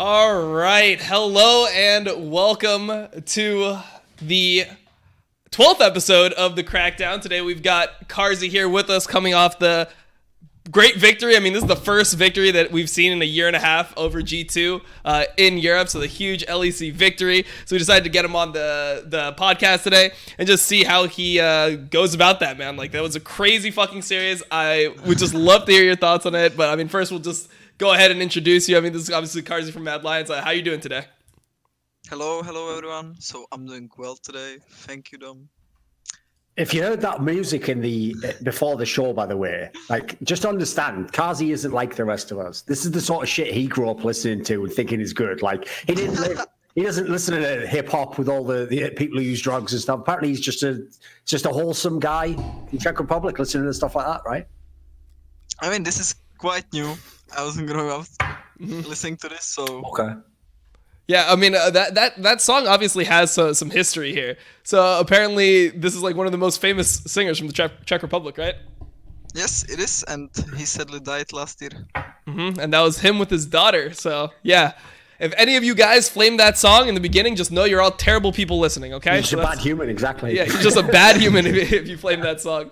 All right. Hello and welcome to the 12th episode of the Crackdown. Today we've got Carzzy here with us coming off the great victory. I mean, this is the first victory that we've seen in a year and a half over G2 in Europe. So the huge LEC victory. So we decided to get him on the podcast today and just see how he goes about that, man. Like, that was a crazy fucking series. I would just love to hear your thoughts on it. But I mean, first we'll just go ahead and introduce you. I mean, this is obviously Carzzy from Mad Lions. How are you doing today? Hello everyone. So I'm doing well today. Thank you, Dom. If you heard that music in the before the show, by the way, like, just understand, Carzzy isn't like the rest of us. This is the sort of shit he grew up listening to and thinking is good. Like, he doesn't listen to hip hop with all the people who use drugs and stuff. Apparently, he's just a wholesome guy in Czech Republic listening to stuff like that, right? I mean, this is quite new. I wasn't growing up listening to this, so okay. Yeah, I mean, that song obviously has some history here. So apparently this is like one of the most famous singers from the Czech Republic, right? Yes, it is, and he sadly died last year. And that was him with his daughter. So yeah, if any of you guys flamed that song in the beginning, just know you're all terrible people listening, okay? You're just a bad human, exactly. Yeah, you're just a bad human if you flame that song.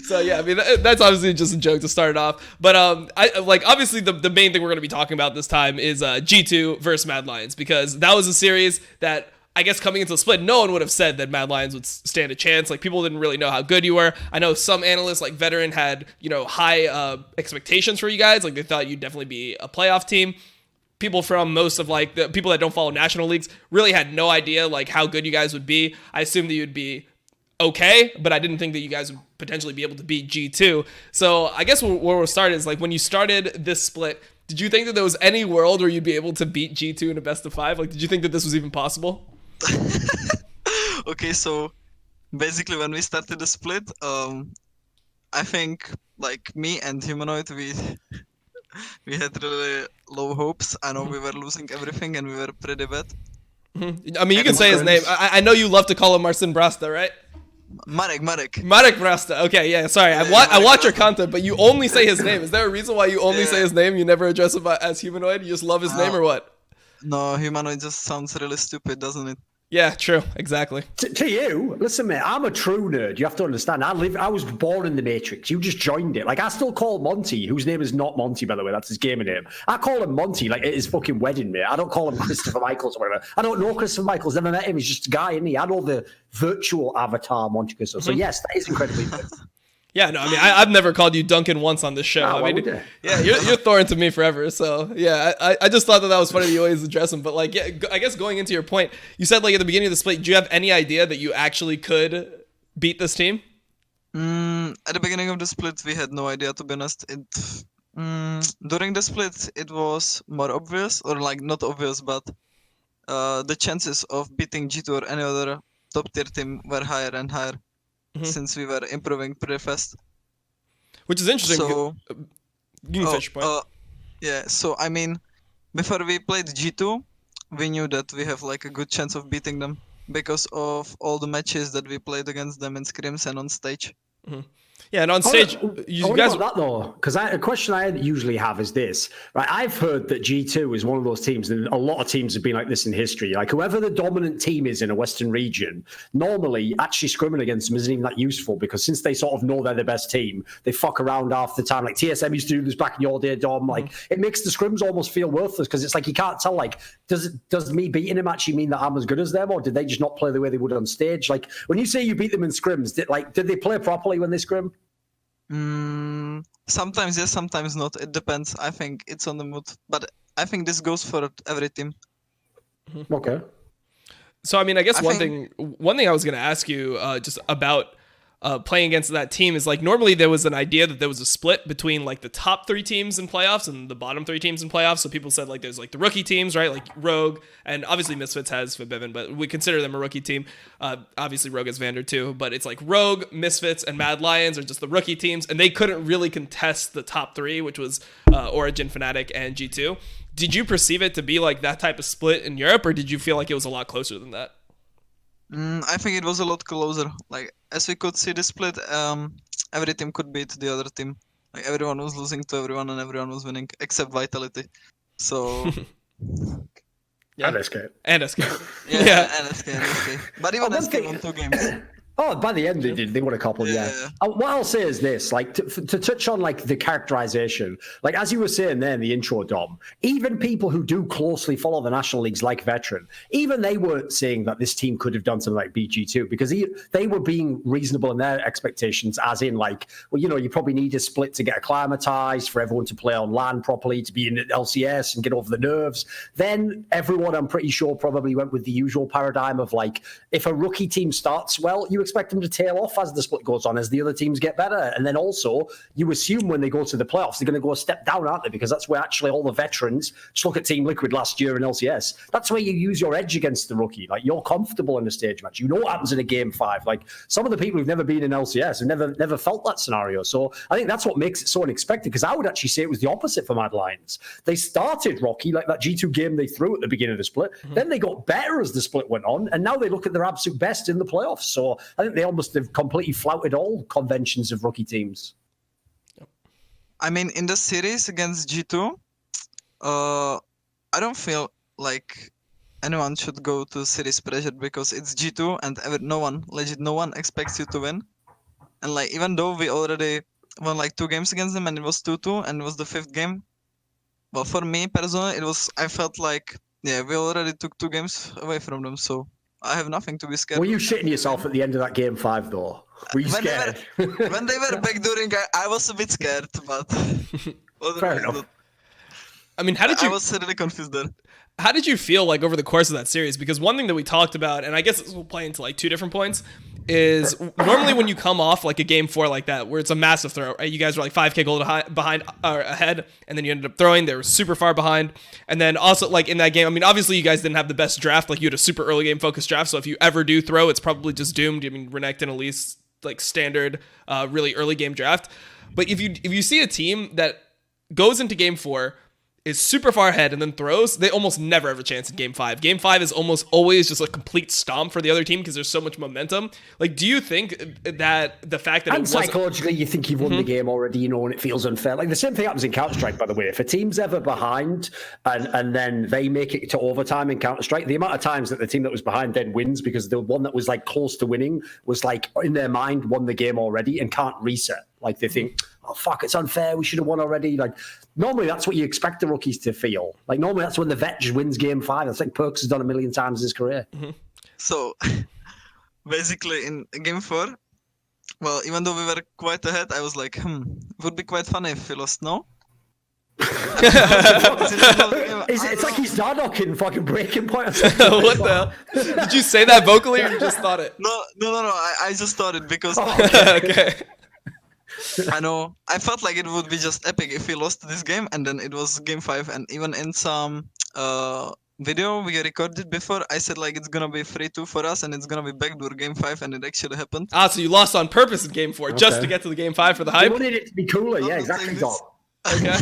So yeah, I mean, that's obviously just a joke to start it off. But obviously the main thing we're going to be talking about this time is G2 versus Mad Lions, because that was a series that, I guess, coming into the split, no one would have said that Mad Lions would stand a chance. Like, people didn't really know how good you were. I know some analysts, like Veteran, had, high expectations for you guys. Like, they thought you'd definitely be a playoff team. People from most of, like, the people that don't follow national leagues really had no idea, like, how good you guys would be. I assumed that you'd be okay, but I didn't think that you guys would potentially be able to beat G2. So I guess where we'll start is, like, when you started this split, did you think that there was any world where you'd be able to beat G2 in a best of 5? Like, did you think that this was even possible? Okay, so basically when we started the split, I think, like, me and Humanoid, we had really low hopes. I know we were losing everything and we were pretty bad. I mean, you can say his name. I know you love to call him Marcin Brasta, right? Marek. Marek Brasta. Okay, yeah, sorry. I watch your content, but you only say his name. Is there a reason why you only say his name? You never address him as Humanoid? You just love his name, or what? No, Humanoid just sounds really stupid, doesn't it? Yeah, true. Exactly. To you, listen, mate, I'm a true nerd. You have to understand. I was born in the Matrix. You just joined it. Like, I still call Monty, whose name is not Monty, by the way. That's his gamer name. I call him Monty, like, at his fucking wedding, mate. I don't call him Christopher Michaels or whatever. I don't know Christopher Michaels. Never met him. He's just a guy, isn't he? I know the virtual avatar Monty Cristo. So, yes, that is incredibly good. Yeah, no, I mean, I've never called you Duncan once on this show. Oh, I mean, yeah, you're Thorin to me forever. So, yeah, I just thought that was funny that you always address him. But, like, yeah, I guess going into your point, you said, like, at the beginning of the split, do you have any idea that you actually could beat this team? At the beginning of the split, we had no idea, to be honest. During the split, it was more obvious, or, like, not obvious, but the chances of beating G2 or any other top tier team were higher and higher. Since we were improving pretty fast. Which is interesting. So, you can finish your point. Yeah, so I mean, before we played G2, we knew that we have, like, a good chance of beating them because of all the matches that we played against them in scrims and on stage. Yeah, and on stage, you guys. About that though, because a question I usually have is this: right? I've heard that G2 is one of those teams, and a lot of teams have been like this in history. Like, whoever the dominant team is in a Western region, normally actually scrimming against them isn't even that useful, because since they sort of know they're the best team, they fuck around half the time. Like, TSM used to do this back in your day, Dom. Like, it makes the scrims almost feel worthless, because it's like you can't tell. Like, does me beating him actually mean that I'm as good as them, or did they just not play the way they would on stage? Like, when you say you beat them in scrims, did they play properly when they scrim? Sometimes yes, sometimes not. It depends. I think it's on the mood, but I think this goes for every team. Okay. So I mean, I guess one thing I was going to ask you just about playing against that team is, like, normally there was an idea that there was a split between, like, the top 3 teams in playoffs and the bottom 3 teams in playoffs. So people said, like, there's, like, the rookie teams, right? Like Rogue, and obviously Misfits has Fibevin, but we consider them a rookie team. Obviously Rogue has Vander too, but it's like Rogue, Misfits, and Mad Lions are just the rookie teams, and they couldn't really contest the top 3, which was Origin, Fnatic, and G2. Did you perceive it to be like that type of split in Europe, or did you feel like it was a lot closer than that? I think it was a lot closer. Like, as we could see the split, every team could beat the other team. Like, everyone was losing to everyone and everyone was winning, except Vitality. So Yeah. And escape. And escape. Yeah, and SK. But even one SK thing- won 2 games. Oh, by the end they did. They won a couple, yeah. What I'll say is this, like, to touch on, like, the characterization, like, as you were saying there in the intro, Dom, even people who do closely follow the National Leagues, like Veteran, even they were saying that this team could have done something like BG2 because they were being reasonable in their expectations, as in, like, well, you know, you probably need a split to get acclimatized, for everyone to play on land properly, to be in LCS and get over the nerves. Then everyone, I'm pretty sure, probably went with the usual paradigm of, like, if a rookie team starts well, you expect them to tail off as the split goes on, as the other teams get better. And then also, you assume when they go to the playoffs, they're going to go a step down, aren't they? Because that's where actually all the veterans, just look at Team Liquid last year in LCS, that's where you use your edge against the rookie. Like, you're comfortable in a stage match. You know what happens in a game 5. Like, some of the people who've never been in LCS have never felt that scenario. So I think that's what makes it so unexpected, because I would actually say it was the opposite for Mad Lions. They started rocky, like that G2 game they threw at the beginning of the split. Then they got better as the split went on, and now they look at their absolute best in the playoffs. So I think they almost have completely flouted all conventions of rookie teams. I mean, in the series against G2, I don't feel like anyone should go to series pressure because it's G2 and no one expects you to win. And like, even though we already won like 2 games against them and it was 2-2 and it was the 5th game, well, for me personally, I felt like, yeah, we already took 2 games away from them, so I have nothing to be scared. Were you shitting yourself at the end of that game 5 though? Were you scared? When they were backdooring, I was a bit scared, but Fair enough. I mean, I was really confused there. How did you feel like over the course of that series? Because one thing that we talked about, and I guess this will play into like 2 different points, is normally when you come off like a game 4 like that, where it's a massive throw, right? You guys were like 5K gold behind or ahead, and then you ended up throwing. They were super far behind, and then also like in that game, I mean, obviously you guys didn't have the best draft. Like, you had a super early game focused draft, so if you ever do throw, it's probably just doomed. I mean, Renekton at least like standard, really early game draft. But if you see a team that goes into game 4, is super far ahead and then throws, they almost never have a chance in game 5. Game 5 is almost always just a complete stomp for the other team because there's so much momentum. Like, do you think that the fact that and psychologically you think you've won the game already, you know, and it feels unfair? Like, the same thing happens in Counter-Strike, by the way. If a team's ever behind and then they make it to overtime in Counter-Strike, the amount of times that the team that was behind then wins because the one that was like close to winning was like in their mind won the game already and can't reset. Like, they think, oh, fuck, it's unfair. We should have won already. Like, normally that's what you expect the rookies to feel. Like, normally that's when the vet just wins game 5. That's like Perks has done a million times in his career. So, basically in game 4, well, even though we were quite ahead, I was like, it would be quite funny if we lost, no? It's like he's Dardock in fucking Breaking Point or something. What the hell? Did you say that vocally or you just thought it? No. I just thought it because Okay. I know. I felt like it would be just epic if we lost this game and then it was game 5. And even in some video we recorded before, I said like it's gonna be 3-2 for us and it's gonna be backdoor game 5, and it actually happened. So you lost on purpose in game 4 just to get to the game 5 for the hype? You wanted it to be cooler. Yeah, exactly, Dom. Okay.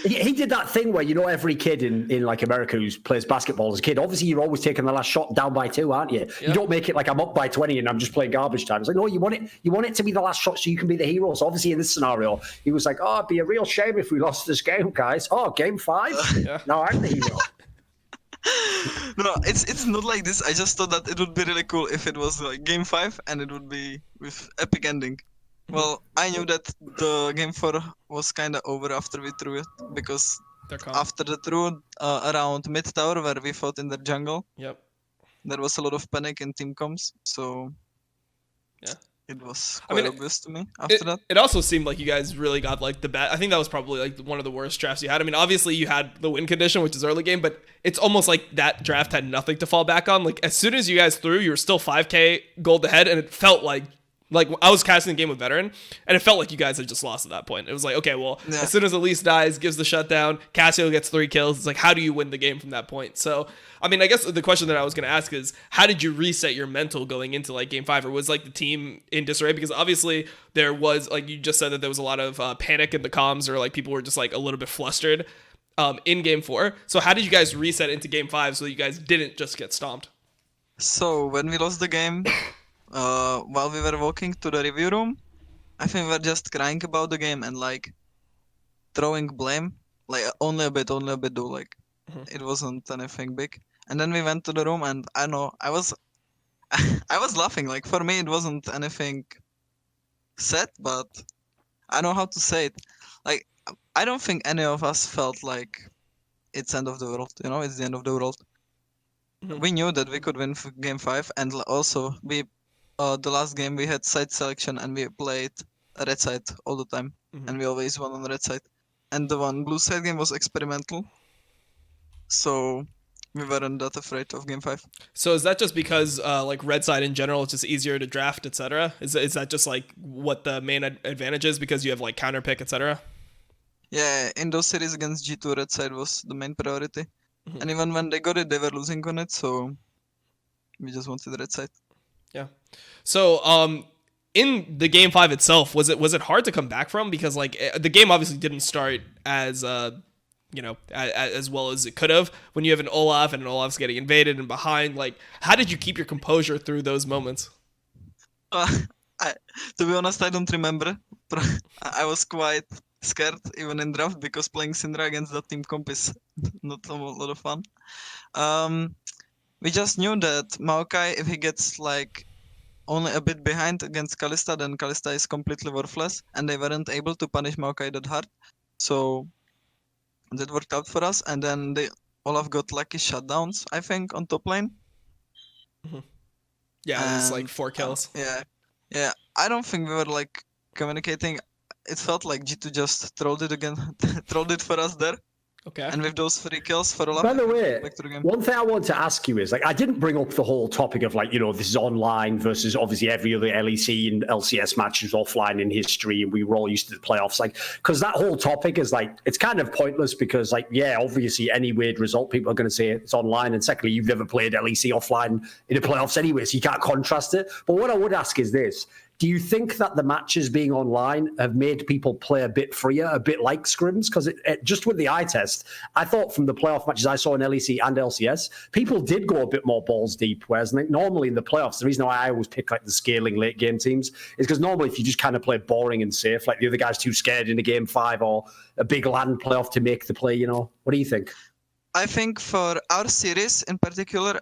He did that thing where, you know, every kid in like America who plays basketball as a kid, obviously you're always taking the last shot down by 2, aren't you? Yep. You don't make it like I'm up by 20 and I'm just playing garbage time. It's like, no, you want it to be the last shot so you can be the hero. So obviously in this scenario, he was like, oh, it'd be a real shame if we lost this game, guys. Oh, game 5? Yeah. No, I'm the hero. No, it's not like this. I just thought that it would be really cool if it was like game 5 and it would be with epic ending. Well, I knew that the game 4 was kind of over after we threw it, because after the throw around mid tower where we fought in the jungle, there was a lot of panic in team comms, so yeah, it was quite obvious to me after that. It also seemed like you guys really got like the bad. I think that was probably like one of the worst drafts you had. I mean, obviously you had the win condition, which is early game, but it's almost like that draft had nothing to fall back on. Like, as soon as you guys threw, you were still 5K gold ahead, and it felt like I was casting the game with Veteran, and it felt like you guys had just lost at that point. It was like, okay, well, as soon as Elise dies, gives the shutdown, Cassio gets 3 kills. It's like, how do you win the game from that point? So, I mean, I guess the question that I was going to ask is, how did you reset your mental going into like game 5? Or was like the team in disarray? Because obviously there was, like you just said, that there was a lot of panic in the comms, or like people were just like a little bit flustered in game 4. So how did you guys reset into game 5 so that you guys didn't just get stomped? So when we lost the game, while we were walking to the review room, I think we were just crying about the game and like throwing blame, like only a bit though. Like It wasn't anything big. And then we went to the room, and I know I was I was laughing. Like for me, it wasn't anything sad, but I know how to say it. Like I don't think any of us felt like it's end of the world. You know, it's the end of the world. Mhm. We knew that we could win game 5, and also we the last game we had side selection, and we played red side all the time, and we always won on the red side. And the one blue side game was experimental, so we weren't that afraid of game 5. So is that just because like red side in general it's just easier to draft, etc.? Is that just like what the main advantage is because you have like counter pick, etc.? Yeah, in those series against G2, red side was the main priority. And even when they got it, they were losing on it, so we just wanted the red side. Yeah. So in the game 5 itself, was it hard to come back from? Because like the game obviously didn't start as as well as it could have when you have an Olaf and an Olaf's getting invaded and behind. Like, how did you keep your composure through those moments? To be honest, I don't remember. I was quite scared even in draft because playing Syndra against that team comp is not a lot of fun. We just knew that Maokai, if he gets like only a bit behind against Kalista, then Kalista is completely worthless, and they weren't able to punish Maokai that hard. So that worked out for us, and then Olaf got lucky shutdowns, I think, on top lane. Yeah, it was like 4 kills. Yeah. I don't think we were like communicating. It felt like G2 just trolled it for us there. Okay. And with those 3 kills for Olaf. By the way, back to the game. one thing I want to ask you is, like, I didn't bring up the whole topic of, like, this is online versus obviously every other LEC and LCS match is offline in history, and we were all used to the playoffs. Like, because that whole topic is, like, it's kind of pointless because, like, yeah, obviously any weird result, people are going to say it's online. And secondly, you've never played LEC offline in the playoffs anyway, so you can't contrast it. But what I would ask is this. Do you think that the matches being online have made people play a bit freer, a bit like scrims? Because it just with the eye test, I thought from the playoff matches I saw in LEC and LCS, people did go a bit more balls deep. Whereas normally in the playoffs, the reason why I always pick like the scaling late game teams is because normally if you just kind of play boring and safe, like the other guy's too scared in a game 5 or a big land playoff to make the play, what do you think? I think for our series in particular,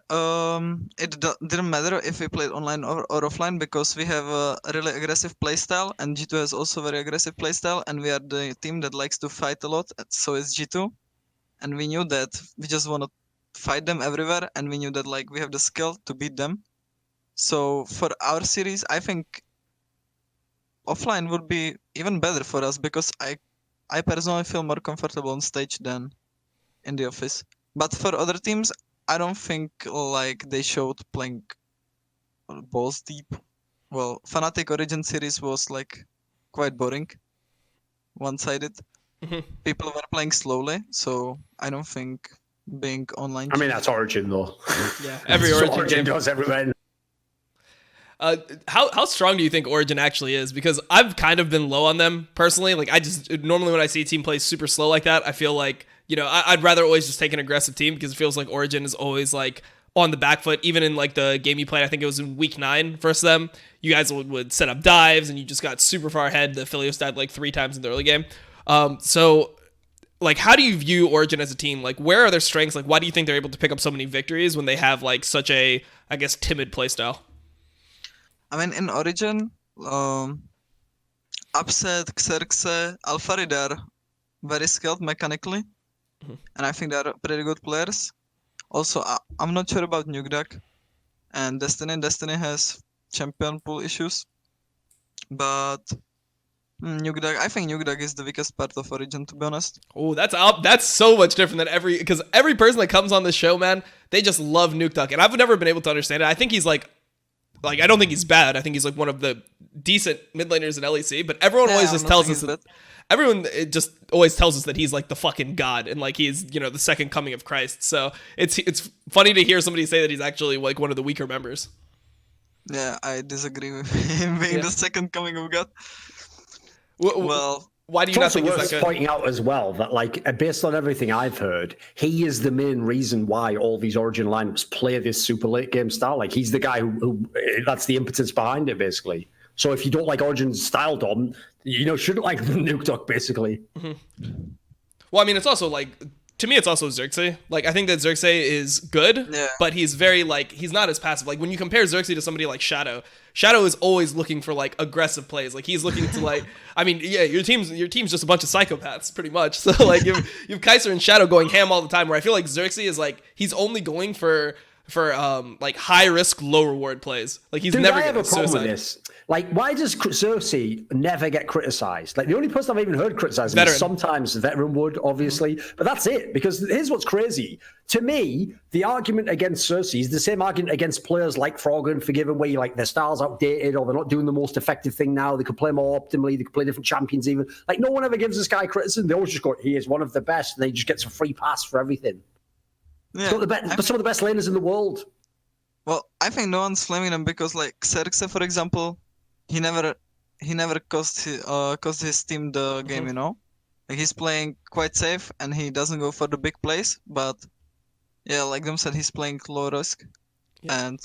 it didn't matter if we played online or offline because we have a really aggressive playstyle, and G2 has also very aggressive playstyle, and we are the team that likes to fight a lot. So is G2, and we knew that we just want to fight them everywhere, and we knew that like we have the skill to beat them. So for our series, I think offline would be even better for us because I personally feel more comfortable on stage than in the office. But for other teams, I don't think like they showed playing balls deep. Well, Fnatic Origin series was like quite boring, one-sided. People were playing slowly, so I don't think being online. I mean, that's Origin though. Yeah, every Origin game does everywhere. How strong do you think Origin actually is? Because I've kind of been low on them personally. Like I just normally when I see a team play super slow like that, I feel like I'd rather always just take an aggressive team because it feels like Origin is always like on the back foot. Even in like the game you played, I think it was in week 9 versus them. You guys would set up dives and you just got super far ahead. The Philios died like 3 times in the early game. So like, how do you view Origin as a team? Like, where are their strengths? Like, why do you think they're able to pick up so many victories when they have like such a, I guess, timid playstyle? I mean, in Origin, Upset, Xerxe, Alphari, they're very skilled mechanically. And I think they're pretty good players. Also, I'm not sure about Nukeduck and Destiny. Destiny has champion pool issues. But Nukeduck, I think Nukeduck is the weakest part of Origin, to be honest. Oh, that's so much different than because every person that comes on this show, man, they just love Nukeduck. And I've never been able to understand it. I think he's like I don't think he's bad. I think he's like one of the decent mid laners in LEC, but everyone always just tells us that everyone just always tells us that he's like the fucking god and like he's, the second coming of Christ. So it's funny to hear somebody say that he's actually like one of the weaker members. Yeah, I disagree with him being the second coming of God. Well, why do you not think he's that good? Pointing out as well that, like, based on everything I've heard, he is the main reason why all these Origin lineups play this super late game style. Like, he's the guy who that's the impetus behind it, basically. So if you don't like Origin's style, Dom, shouldn't like Nukeduck, basically. Well, I mean, it's also like To me, it's also Xerxes. Like, I think that Xerxes is good, Yeah. but he's very, like, he's not as passive. Like, when you compare Xerxes to somebody like Shadow, Shadow is always looking for, like, aggressive plays. Like, he's looking to, like, I mean, yeah, your team's just a bunch of psychopaths, pretty much. So, like, you've Kaiser and Shadow going ham all the time, where I feel like Xerxes is, like, he's only going for like high risk, low reward plays. Like, he's never I have getting a problem with suicide. this. Like, why does Xerxes never get criticized? Like, the only person I've even heard criticized him Veteran. is sometimes the veteran would, obviously, but that's it. Because here's what's crazy. To me, the argument against Xerxes is the same argument against players like Frog and Forgiven, where you like their style's outdated or they're not doing the most effective thing now. They could play more optimally. They could play different champions even. Like, no one ever gives this guy criticism. They always just go, he is one of the best, and they just gets a free pass for everything. Yeah. Some of the best laners in the world. Well, I think no one's flaming him because, like, Xerxes, for example, he never cost his team the game, you know? Like, he's playing quite safe and he doesn't go for the big plays, but yeah, like them said, he's playing low risk and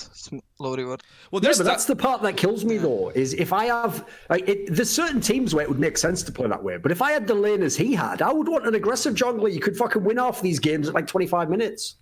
low reward. Well, Yeah, but that's the part that kills me, though, is if I have... there's certain teams where it would make sense to play that way, but if I had the laners he had, I would want an aggressive jungler. You could fucking win off these games at like 25 minutes.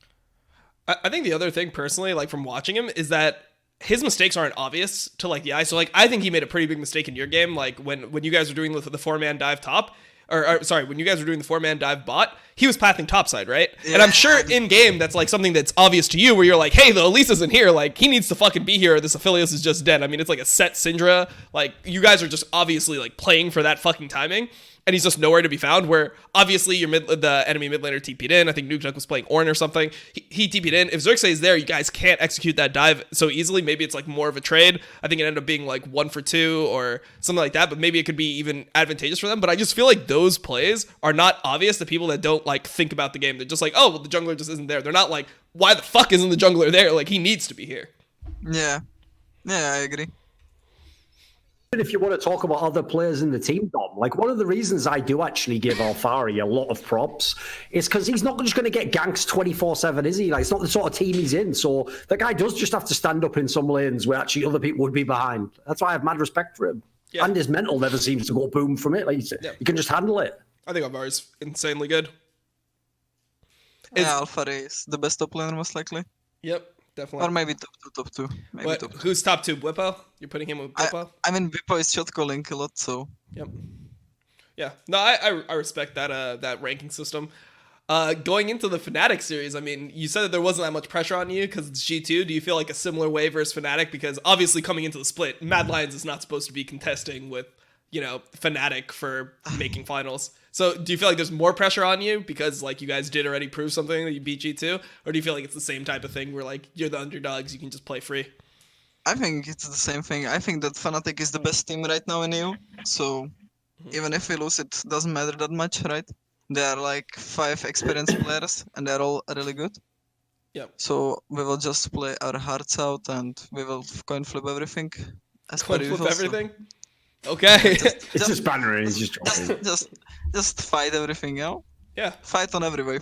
I think the other thing, personally, like, from watching him, is that his mistakes aren't obvious to, like, the eye. So, like, I think he made a pretty big mistake in your game, like, when you guys were doing the 4-man dive top, or sorry, when you guys were doing the 4-man dive bot, he was pathing topside, right? Yeah. And I'm sure in-game, that's, like, something that's obvious to you, where you're like, hey, the Elise isn't here, like, he needs to fucking be here, or this Aphelios is just dead. I mean, it's like a set Syndra, like, you guys are just obviously, like, playing for that fucking timing, and he's just nowhere to be found, where obviously the enemy mid laner TP'd in. I think Nuke was playing Ornn or something. He TP'd in. If Xerxes is there, you guys can't execute that dive so easily. Maybe it's like more of a trade. I think it ended up being like 1 for 2 or something like that, but maybe it could be even advantageous for them. But I just feel like those plays are not obvious to people that don't like think about the game. They're just like, oh, well, the jungler just isn't there. They're not like, why the fuck isn't the jungler there? Like, he needs to be here. Yeah, I agree. If you want to talk about other players in the team, Dom, like one of the reasons I do actually give Alfari a lot of props is because he's not just going to get ganks 24/7, is he? Like, it's not the sort of team he's in. So the guy does just have to stand up in some lanes where actually other people would be behind. That's why I have mad respect for him. Yeah. And his mental never seems to go boom from it. Like you said, he can just handle it. I think Alvara's insanely good. Yeah, Alfari is the best top laner most likely. Yep, definitely. Or maybe top two. Maybe What, top 2. who's top 2? Bwipo? You're putting him with Bwipo? I mean, Bwipo is shot calling a lot, so... Yep. Yeah. No, I respect that that ranking system. Going into the Fnatic series, I mean, you said that there wasn't that much pressure on you because it's G2. Do you feel like a similar way versus Fnatic? Because obviously coming into the split, Mad Lions is not supposed to be contesting with, you know, Fnatic for making finals. So do you feel like there's more pressure on you because like you guys did already prove something that you beat G2? Or do you feel like it's the same type of thing where like you're the underdogs, you can just play free? I think it's the same thing. I think that Fnatic is the best team right now in EU. So even if we lose, it doesn't matter that much, right? There are like 5 experienced players and they're all really good. Yep. So we will just play our hearts out and we will coin flip everything. As per Coin flip usual, so everything? Okay. It's just bannering. He's just joking. just fight everything, you know? Yeah. Fight on every way.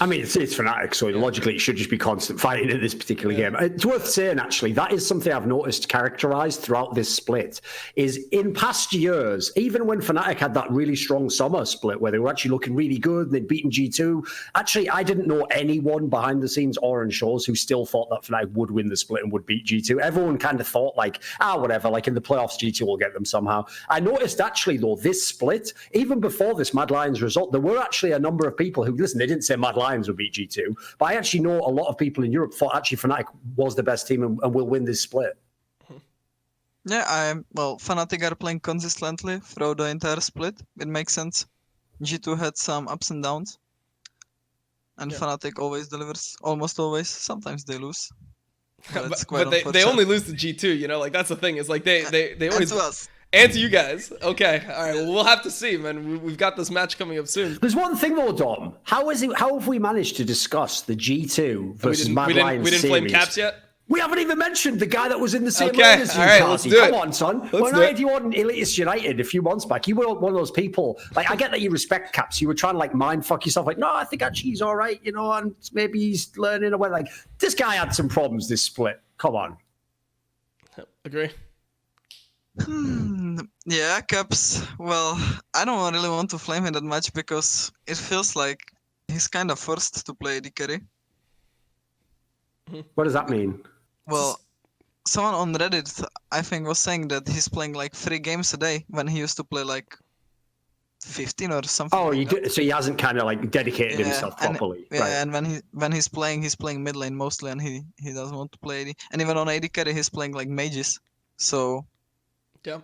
I mean, it's Fnatic, so logically it should just be constant fighting in this particular game. It's worth saying, actually, that is something I've noticed characterized throughout this split, is in past years, even when Fnatic had that really strong summer split where they were actually looking really good, they'd beaten G2, actually, I didn't know anyone behind the scenes or on shows who still thought that Fnatic would win the split and would beat G2. Everyone kind of thought like, whatever, like in the playoffs, G2 will get them somehow. I noticed actually, though, this split, even before this Mad Lions result, there were actually a number of people who, listen, they didn't say Mad Lions would beat G2, but I actually know a lot of people in Europe thought actually Fnatic was the best team and will win this split. Yeah, Fnatic are playing consistently throughout the entire split. It makes sense. G2 had some ups and downs. And Fnatic always delivers. Almost always. Sometimes they lose. But they only lose to G2, you know, like that's the thing, is like they always... And to us. And to you guys. Okay. All right. Well, we'll have to see, man. We've got this match coming up soon. There's one thing though, Dom. How have we managed to discuss the G2 versus Mad Lions we didn't series? flame Caps yet? We haven't even mentioned the guy that was in the same Okay, lane as you, all right, Carzzy. let's do it. Come on, son. Let's When do I it. had you on Elitist United a few months back, you were one of those people. Like, I get that you respect Caps. You were trying to like mind fuck yourself. Like, no, I think actually he's all right, you know, and maybe he's learning away. Like, this guy had some problems this split. Come on. Agree. Yeah, Caps. Well, I don't really want to flame him that much because it feels like he's kind of forced to play AD carry. What does that mean? Well, someone on Reddit, I think, was saying that he's playing like 3 games a day when he used to play like 15 or something. Oh, like that. so he hasn't kind of like dedicated Yeah, himself and- properly. Yeah, Right. and when he's playing mid lane mostly, and he doesn't want to play AD. And even on AD carry, he's playing like mages. So Yeah.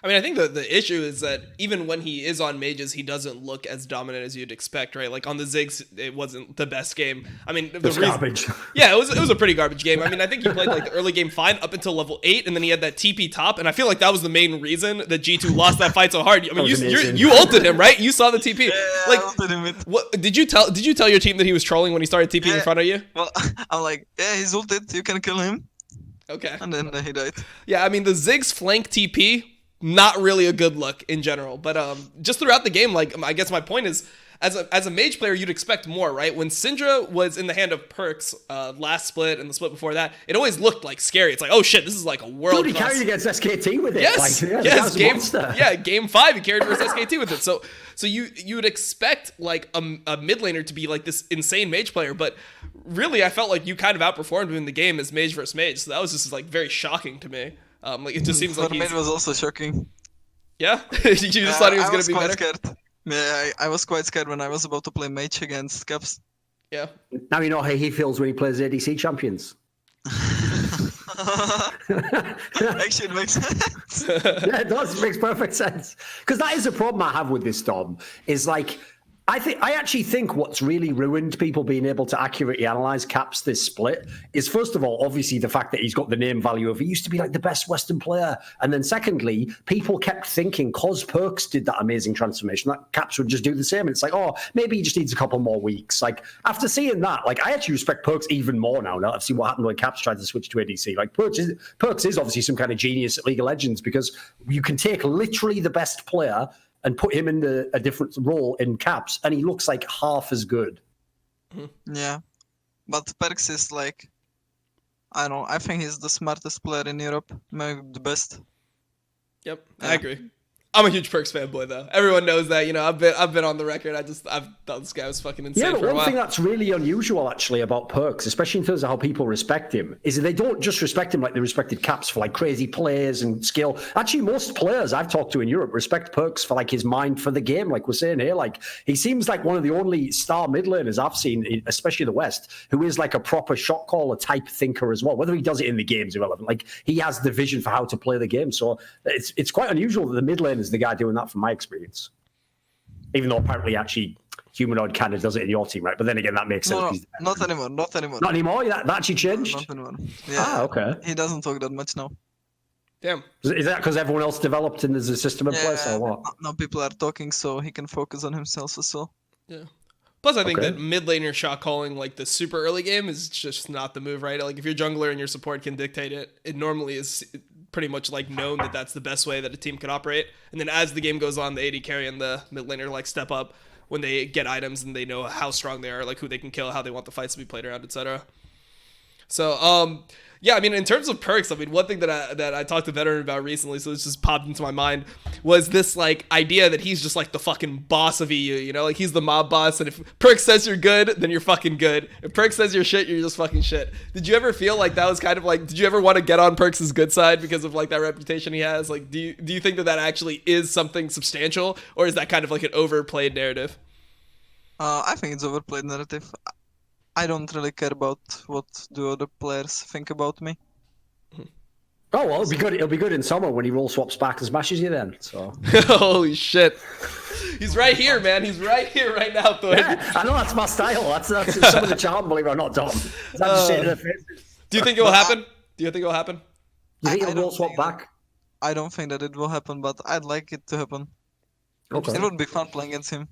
I mean, I think the issue is that even when he is on mages, he doesn't look as dominant as you'd expect, right? Like on the Ziggs, it wasn't the best game. I mean, It's garbage. Yeah, it was a pretty garbage game. I mean, I think he played like the early game fine up until level 8, and then he had that TP top, and I feel like that was the main reason that G2 lost that fight so hard. I mean, you ulted him, right? You saw the TP. yeah, Like, I ulted him with. what did you tell your team that he was trolling when he started TPing in Yeah. front of you? Well, I'm like, yeah, he's ulted. You can kill him. Okay. And then he died. Yeah, I mean the Ziggs flank TP, not really a good look in general. But just throughout the game, like I guess my point is, as a mage player, you'd expect more, right? When Syndra was in the hand of Perks last split and the split before that, it always looked like scary. It's like, oh shit, this is like a world. Dude, he carried against SKT with it. Yes, Like, yeah, yes, the guy's a monster. game 5 he carried versus SKT with it. So you would expect like a mid laner to be like this insane mage player, but really I felt like you kind of outperformed him in the game as mage versus mage. So that was just like very shocking to me. Like it just seems like For mid was also shocking. yeah, you just thought he was I gonna be quite better. Scared. Yeah, I was quite scared when I was about to play mage against Caps. Yeah. Now you know how he feels when he plays ADC champions. Actually, it makes sense. Yeah, it does. It makes perfect sense. Because that is a problem I have with this, Dom, is like, I actually think what's really ruined people being able to accurately analyze Caps this split is, first of all, obviously the fact that he's got the name value of he used to be like the best Western player. And then secondly, people kept thinking because Perks did that amazing transformation, that Caps would just do the same. And it's like, oh, maybe he just needs a couple more weeks. Like after seeing that, like I actually respect Perks even more now that I've seen what happened when Caps tried to switch to ADC. Like Perks is obviously some kind of genius at League of Legends because you can take literally the best player and put him in a different role in Caps, and he looks like half as good. Yeah, but Perks is like, I don't know. I think he's the smartest player in Europe, maybe the best. Yep, Yeah. I agree. I'm a huge Perks fanboy though. Everyone knows that. You know, I've been on the record. I've thought this guy was fucking insane Yeah, but for a one while. thing that's really unusual actually about Perks, especially in terms of how people respect him, is that they don't just respect him like they respected Caps for like crazy plays and skill. Actually, most players I've talked to in Europe respect Perks for like his mind for the game. Like we're saying here, like he seems like one of the only star mid laners I've seen, especially the West, who is like a proper shot caller type thinker as well. Whether he does it in the game is irrelevant. Like he has the vision for how to play the game. So it's quite unusual that the mid lane is the guy doing that from my experience. Even though apparently actually Humanoid kind of does it in your team, right? But then again, that makes sense. No, He's- not anymore. Not anymore. Not anymore? That actually changed? Not anymore. Yeah. Ah, okay. He doesn't talk that much now. Damn. Is that because everyone else developed and there's a system in place or what? Now people are talking, so he can focus on himself as well. Yeah. Plus, I think Okay. that mid laner shot calling, like the super early game, is just not the move, right? Like if your jungler and your support can dictate it, it normally is pretty much like known that that's the best way that a team can operate. And then as the game goes on, the AD carry and the mid laner like step up when they get items and they know how strong they are, like who they can kill, how they want the fights to be played around, etc. So, yeah, I mean, in terms of Perks, I mean, one thing that I talked to Veteran about recently, so this just popped into my mind, was this like idea that he's just like the fucking boss of EU, you know, like he's the mob boss, and if Perks says you're good, then you're fucking good. If Perks says you're shit, you're just fucking shit. Did you ever feel like that was kind of like, did you ever want to get on Perks' good side because of like that reputation he has? Like, do you think that actually is something substantial, or is that kind of like an overplayed narrative? I think it's overplayed narrative. I don't really care about what do other players think about me. Oh, well, it'll be good in summer when he roll swaps back and smashes you then. So Holy shit. He's right here, man. He's right here right now, Thor. yeah, I know that's my style. That's some of the charm, believe it or not, Dom. Is that just say to their faces? Do you think it will happen? Do you think it will happen? You think I he'll roll don't swap think that- back? I don't think that it will happen, but I'd like it to happen. Okay. It would be fun playing against him.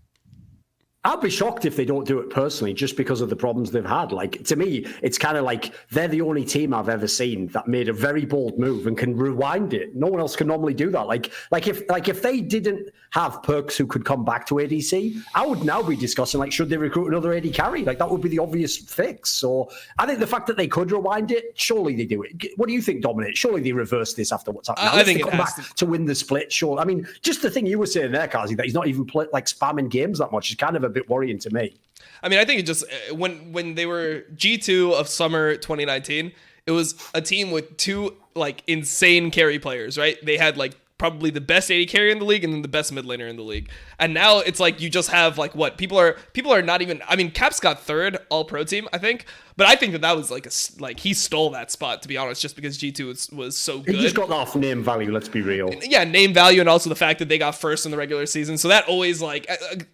I'd be shocked if they don't do it personally, just because of the problems they've had. Like, to me, it's kind of like they're the only team I've ever seen that made a very bold move and can rewind it. No one else can normally do that. Like if they didn't have Perks who could come back to ADC, I would now be discussing like, should they recruit another AD carry? Like that would be the obvious fix. So I think the fact that they could rewind it, surely they do it. What do you think, Dominate? Surely they reverse this after what's happened. I think they it come has back to win the split. Sure. I mean, just the thing you were saying there, Carzzy, that he's not even like spamming games that much is kind of a bit worrying to me. I mean, I think it just when they were G2 of summer 2019, it was a team with two like insane carry players, right? They had like probably the best AD carry in the league and then the best mid laner in the league. And now it's like you just have like what people are not even. I mean, Caps got third all pro team, I think, but I think that was like he stole that spot, to be honest, just because G2 was so good. He just got that off name value. Let's be real. Yeah, name value, and also the fact that they got first in the regular season. So that always like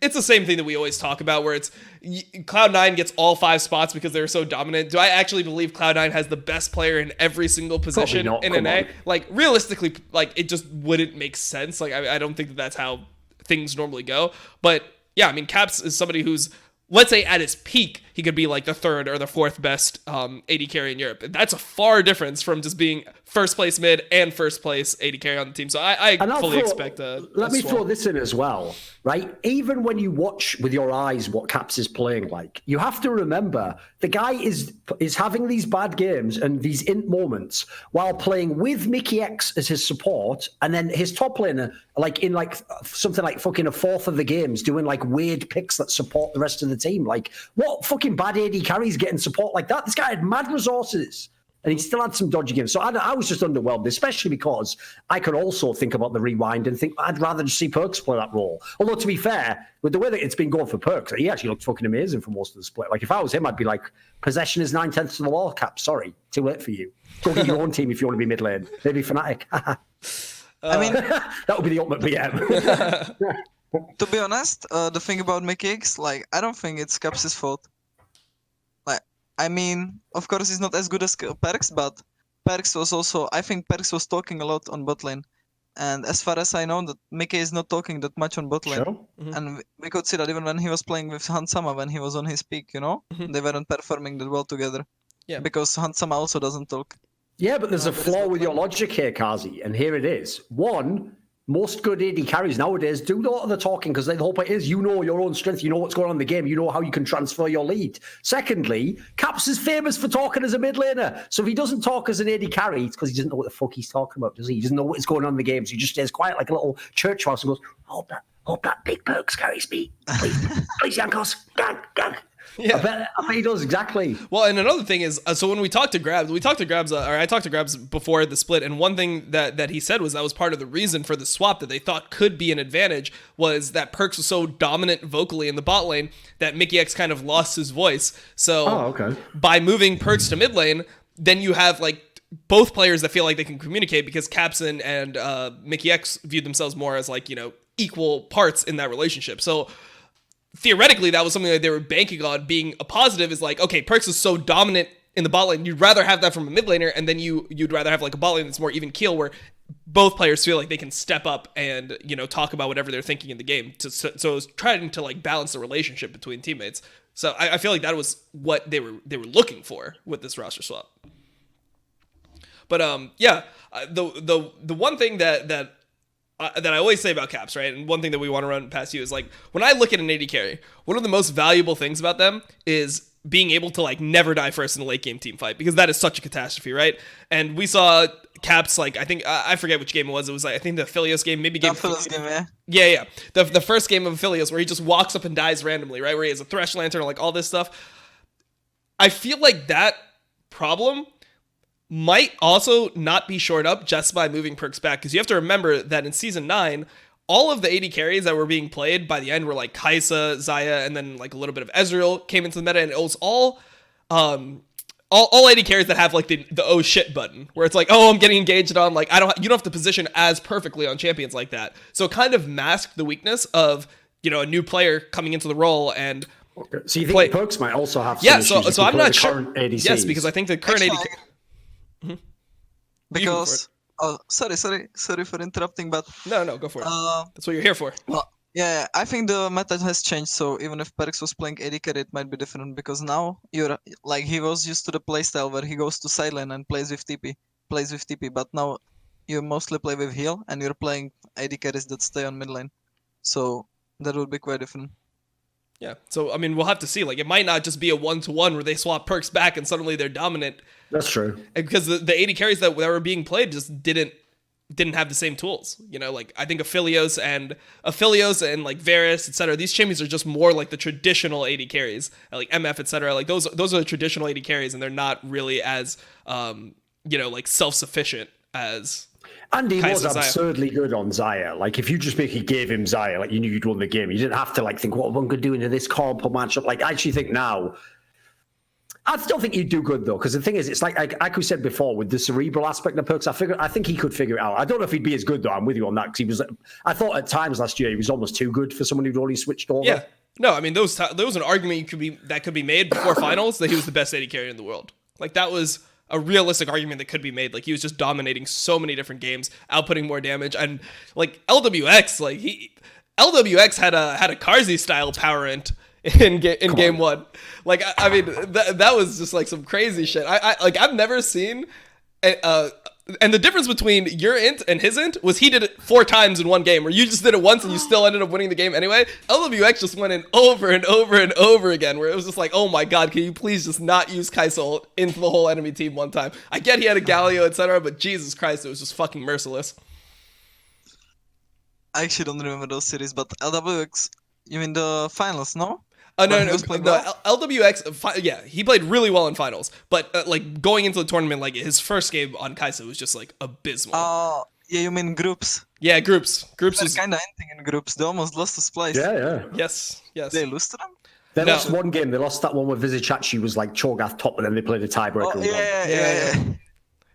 it's the same thing that we always talk about, where it's Cloud9 gets all 5 spots because they're so dominant. Do I actually believe Cloud9 has the best player in every single position in NA? Like realistically, like it just wouldn't make sense. Like I don't think that's how things normally go. But yeah, I mean, Caps is somebody who's, let's say at his peak, he could be like the 3rd or the 4th best AD carry in Europe. That's a far difference from just being first place mid and first place AD carry on the team. So I fully expect let me throw this in as well, right? Even when you watch with your eyes what Caps is playing like, you have to remember the guy is having these bad games and these int moments while playing with Mickey X as his support, and then his top laner like in like something like fucking a 4th of the games doing like weird picks that support the rest of the team. Like what fucking bad AD carries getting support like that? This guy had mad resources. And he still had some dodgy games. So I was just underwhelmed, especially because I could also think about the rewind and think I'd rather just see Perks play that role. Although, to be fair, with the way that it's been going for Perks, he actually looked fucking amazing for most of the split. Like, if I was him, I'd be like, possession is 9/10 of the law, Cap. Sorry, too late for you. Go get your own team if you want to be mid lane. Maybe Fnatic. I mean, that would be the ultimate BM. to be honest, the thing about Mickey X, like, I don't think it's Caps' fault. I mean, of course, he's not as good as Perks, but Perks was also, I think Perks was talking a lot on bot lane. And as far as I know, that Mickey is not talking that much on bot lane. Sure. Mm-hmm. And we could see that even when he was playing with Hansama, when he was on his peak, you know? Mm-hmm. They weren't performing that well together. Yeah. Because Hansama also doesn't talk. Yeah, but there's a flaw with your logic here, Carzzy, and here it is. One, most good AD carries nowadays do a lot of the talking because the whole point is you know your own strength, you know what's going on in the game, you know how you can transfer your lead. Secondly, Caps is famous for talking as a mid laner. So if he doesn't talk as an AD carry, it's because he doesn't know what the fuck he's talking about, does he? He doesn't know what is going on in the game. So he just stays quiet like a little church mouse and goes, hope that big Perks carries me. Please, Yankos, gang. Yeah. I bet he does, exactly. Well, and another thing is, so when I talked to Grabs before the split, and one thing that he said was that was part of the reason for the swap that they thought could be an advantage was that Perks was so dominant vocally in the bot lane that Mickey X kind of lost his voice. So by moving Perks to mid lane, then you have like both players that feel like they can communicate because Capson and Mickey X viewed themselves more as like, you know, equal parts in that relationship. So theoretically, that was something that they were banking on being a positive, is like, okay, Perks is so dominant in the bot lane, you'd rather have that from a mid laner, and then you'd rather have like a bot lane that's more even keel, where both players feel like they can step up and, you know, talk about whatever they're thinking in the game. So it was trying to like balance the relationship between teammates. So I feel like that was what they were looking for with this roster swap. But the one thing that I always say about Caps, right? And one thing that we want to run past you is like, when I look at an AD carry, one of the most valuable things about them is being able to like never die first in a late game team fight, because that is such a catastrophe, right? And we saw Caps, like, I think, I forget which game it was. It was like, I think the Aphelios game, maybe game. Yeah. The first game of Aphelios where he just walks up and dies randomly, right? Where he has a Thresh Lantern, like all this stuff. I feel like that problem might also not be shored up just by moving Perks back, because you have to remember that in Season 9, all of the AD carries that were being played by the end were like Kai'Sa, Xayah, and then like a little bit of Ezreal came into the meta, and it was all AD carries that have like the oh shit button, where it's like, oh, I'm getting engaged on, like, you don't have to position as perfectly on champions like that. So it kind of masked the weakness of, you know, a new player coming into the role. And so you think Perks might also have some issues so I'm not sure. ADCs? Yes, because I think the current AD. Because sorry for interrupting, but no, go for it. That's what you're here for. Well, yeah, I think the meta has changed. So even if Perks was playing AD carry, it might be different, because now you're like, he was used to the playstyle where he goes to side lane and plays with TP, but now you mostly play with heal and you're playing AD carries that stay on mid lane. So that would be quite different. Yeah, so I mean, we'll have to see. Like, it might not just be a 1-to-1 where they swap Perks back and suddenly they're dominant. That's true. Because the AD carries that were being played just didn't didn't have the same tools. You know, like I think Aphelios and like Varus, etc. These champions are just more like the traditional AD carries, like MF, etc. Like those are the traditional AD carries, and they're not really as like self-sufficient as. And he was Xayah. absurdly good on Xayah. Like, if you just basically gave him Xayah, like, you knew you'd won the game. You didn't have to, like, think, what one could do into this comp or matchup. Like, I actually think now, I still think he'd do good, though, because the thing is, it's like we said before, with the cerebral aspect of perks, I think he could figure it out. I don't know if he'd be as good, though. I'm with you on that, because I thought at times last year he was almost too good for someone who'd already switched over. Yeah. No, I mean, there was an argument that could be made before finals that he was the best AD carry in the world. Like, that was a realistic argument that could be made. Like, he was just dominating so many different games, outputting more damage, and like LWX, like LWX had a Carzzy style power int in game one. Like, I mean, that was just like some crazy shit. I've never seen and the difference between your int and his int was he did it 4 times in one game, or you just did it once and you still ended up winning the game anyway. LWX just went in over and over and over again, where it was just like, oh my god, can you please just not use Kaisel into the whole enemy team one time? I get he had a Galio, etc., but Jesus Christ, it was just fucking merciless. I actually don't remember those series, but LWX, you mean the finals, no? No. LWX, yeah, he played really well in finals, but like going into the tournament, like his first game on Kaisa was just like abysmal. Yeah, you mean groups? Yeah, groups. Groups They're is kind of ending in groups. They almost lost to Splice. Yeah. Yes. They lose to them? They lost one game. They lost that one where Vizichachi was like Cho'Gath top, and then they played a tiebreaker. Oh, yeah.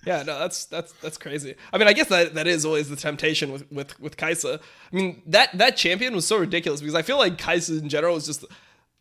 Yeah, no, that's crazy. I mean, I guess that is always the temptation with Kaisa. I mean, that champion was so ridiculous because I feel like Kaisa in general is just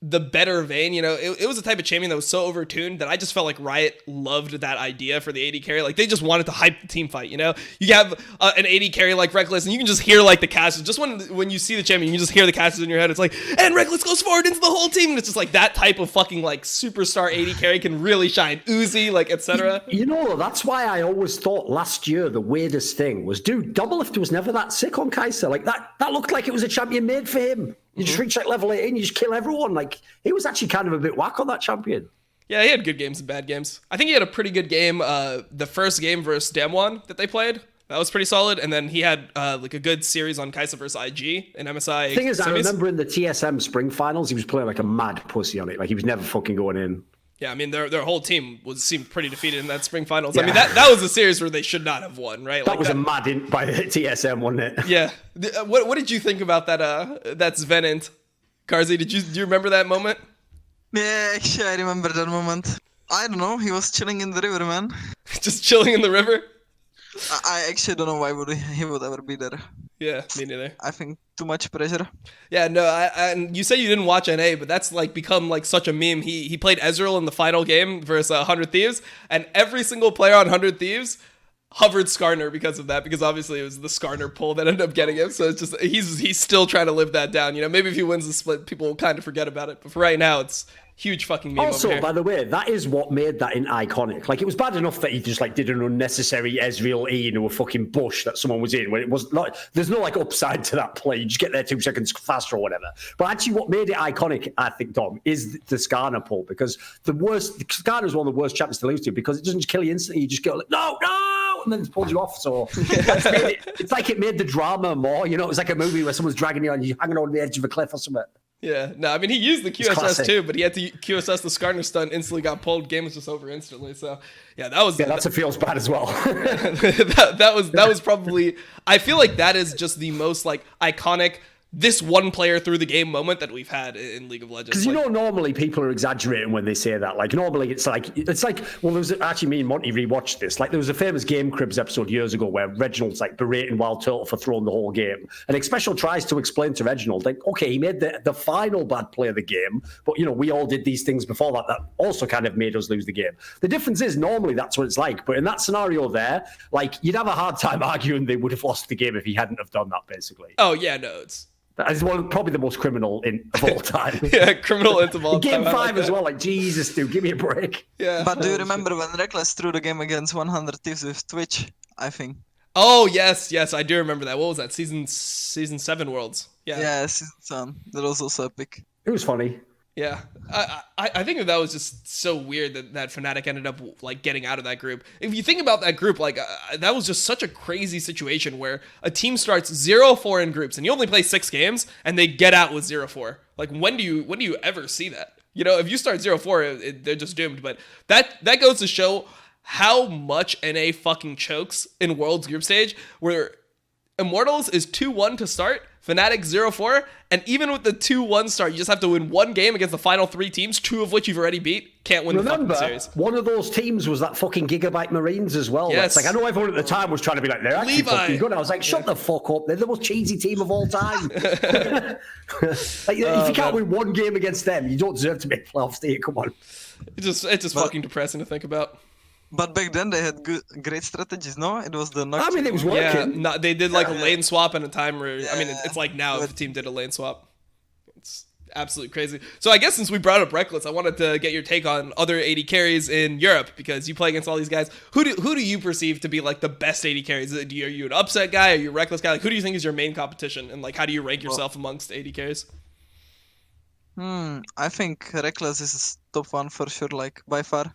the better vein. You know, it was a type of champion that was so overtuned that I just felt like Riot loved that idea for the AD carry. Like, they just wanted to hype the team fight, you know? You have an AD carry like Reckless, and you can just hear like the casters. Just when you see the champion, you can just hear the casters in your head. It's like, and Reckless goes forward into the whole team, and it's just like that type of fucking like superstar AD carry can really shine. Uzi, like, etc. You know, that's why I always thought last year the weirdest thing was, dude, Doublelift was never that sick on Kaisa. Like, that looked like it was a champion made for him. You just reach like level 18, you just kill everyone. Like, he was actually kind of a bit whack on that champion. Yeah, he had good games and bad games. I think he had a pretty good game. The first game versus Damwon that they played, that was pretty solid. And then he had like a good series on Kaisa versus IG in MSI. The thing is, I remember in the TSM spring finals, he was playing like a mad pussy on it. Like, he was never fucking going in. Yeah, I mean, their whole team seemed pretty defeated in that spring finals. Yeah. I mean, that was a series where they should not have won, right? That was a mad int by the TSM, wasn't it? Yeah. What did you think about that Sven int? Carzzy, do you remember that moment? Yeah, actually, I remember that moment. I don't know, he was chilling in the river, man. Just chilling in the river? I actually don't know why he would ever be there. Yeah, me neither. I think too much pressure. Yeah, no, and you say you didn't watch NA, but that's like become like such a meme. He played Ezreal in the final game versus 100 Thieves, and every single player on 100 Thieves hovered Skarner because of that, because obviously it was the Skarner pull that ended up getting him. So it's just he's still trying to live that down. You know, maybe if he wins the split, people will kind of forget about it. But for right now, it's huge fucking meme. Also, over here. by the way, that is what made that in iconic. Like, it was bad enough that he just like did an unnecessary Ezreal E into a fucking bush that someone was in, when it was not. There's no like upside to that play. You just get there 2 seconds faster or whatever. But actually, what made it iconic, I think, Dom, is the Skarner pull, because Skarner is one of the worst champions to lose to, because it doesn't just kill you instantly. You just go like, no, and then it pulls you off. So it's like it made the drama more. You know, it was like a movie where someone's dragging you on, you're hanging on the edge of a cliff or something. Yeah, no, I mean, he used the QSS too, but he had to QSS the Skarner stun, instantly got pulled, game was just over instantly. So yeah, that feels bad as well. that was probably, I feel like that is just the most like iconic, this one player through the game moment that we've had in League of Legends. Because you know, normally people are exaggerating when they say that. Like, normally it's like, well, there was actually, me and Monty rewatched this. Like, there was a famous Game Cribs episode years ago where Reginald's like berating Wild Turtle for throwing the whole game. And Xpecial tries to explain to Reginald, like, okay, he made the final bad play of the game, but you know, we all did these things before that also kind of made us lose the game. The difference is, normally that's what it's like. But in that scenario there, like, you'd have a hard time arguing they would have lost the game if he hadn't have done that, basically. Oh, yeah, no, it's... That is probably the most criminal in of all time. Yeah, criminal int of all time. Game 5 as well, like, Jesus, dude, give me a break. Yeah. But do you remember when Reckless threw the game against 100 Thieves with Twitch, I think? Oh, yes, I do remember that. What was that? Season 7 Worlds. Yeah. Yeah, Season 7. That was also epic. It was funny. Yeah, I think that was just so weird that Fnatic ended up like getting out of that group. If you think about that group, like that was just such a crazy situation where a team starts 0-4 in groups and you only play 6 games and they get out with 0-4. Like when do you ever see that? You know, if you start 0-4, they're just doomed. But that goes to show how much NA fucking chokes in World's group stage, where Immortals is 2-1 to start, Fnatic 0-4, and even with the 2-1 start, you just have to win one game against the final 3 teams, 2 of which you've already beat. Can't win the fucking series. One of those teams was that fucking Gigabyte Marines as well. Yes. Like, I know everyone at the time was trying to be like, they're actually fucking good. I was like, shut the fuck up. They're the most cheesy team of all time. Like, if you can't win one game against them, you don't deserve to make playoffs, do you? Come on. It's just fucking depressing to think about. But back then they had great strategies, no? It was the I mean, it was working. Yeah, no, they did like a lane swap and a time where, I mean, it's like now But if a team did a lane swap. It's absolutely crazy. So I guess since we brought up Reckless, I wanted to get your take on other AD carries in Europe because you play against all these guys. Who do you perceive to be like the best AD carries? Are you an upset guy? Are you a Reckless guy? Like, who do you think is your main competition? And like, how do you rank yourself amongst AD carries? I think Reckless is top 1 for sure, like by far.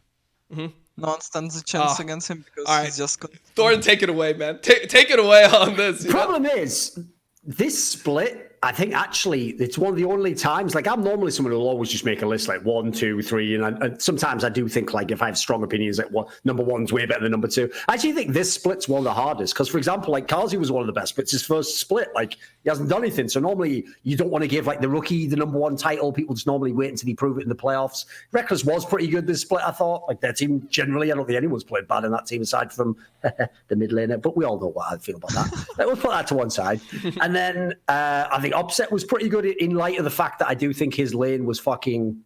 Mm-hmm. No one stands a chance against him because he's just... Thorn, take it away, man. Take it away on this. The problem is, this split, I think actually it's one of the only times, like I'm normally someone who'll always just make a list like 1, 2, 3, and sometimes I do think like if I have strong opinions like number 1's way better than number 2. I actually think this split's one of the hardest because, for example, like Carzzy was one of the best, but it's his first split. Like he hasn't done anything, so normally you don't want to give like the rookie the number 1 title. People just normally wait until he prove it in the playoffs. Reckless was pretty good this split, I thought. Like their team generally, I don't think anyone's played bad in that team aside from the mid laner, but we all know what I feel about that. We'll put that to one side, and then I think Upset was pretty good in light of the fact that I do think his lane was fucking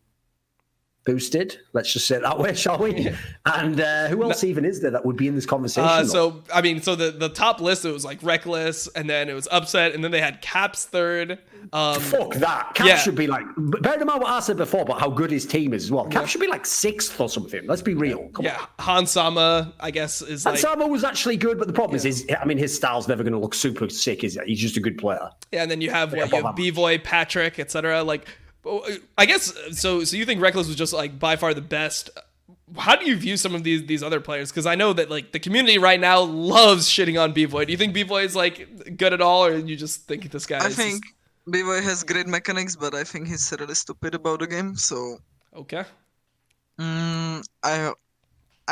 boosted. Let's just say it that way, shall we? Yeah. And who else even is there that would be in this conversation? So the top list, it was like Reckless, and then it was Upset, and then they had Caps third. Fuck that. Caps should be like, bear in mind what I said before about how good his team is as well. Caps should be like 6th or something. Let's be real. Come on. Hansama, I guess, is like... Hansama was actually good, but the problem is his style's never going to look super sick, is it? He's just a good player. Yeah, and then you have B-Voy, Patrick, etc. Like, I guess, so you think Reckless was just like by far the best. How do you view some of these other players? Because I know that like the community right now loves shitting on B-Voy. Do you think B-Voy is like good at all, or you just think this guy is... I think B-Boy has great mechanics, but I think he's really stupid about the game, so... Okay. I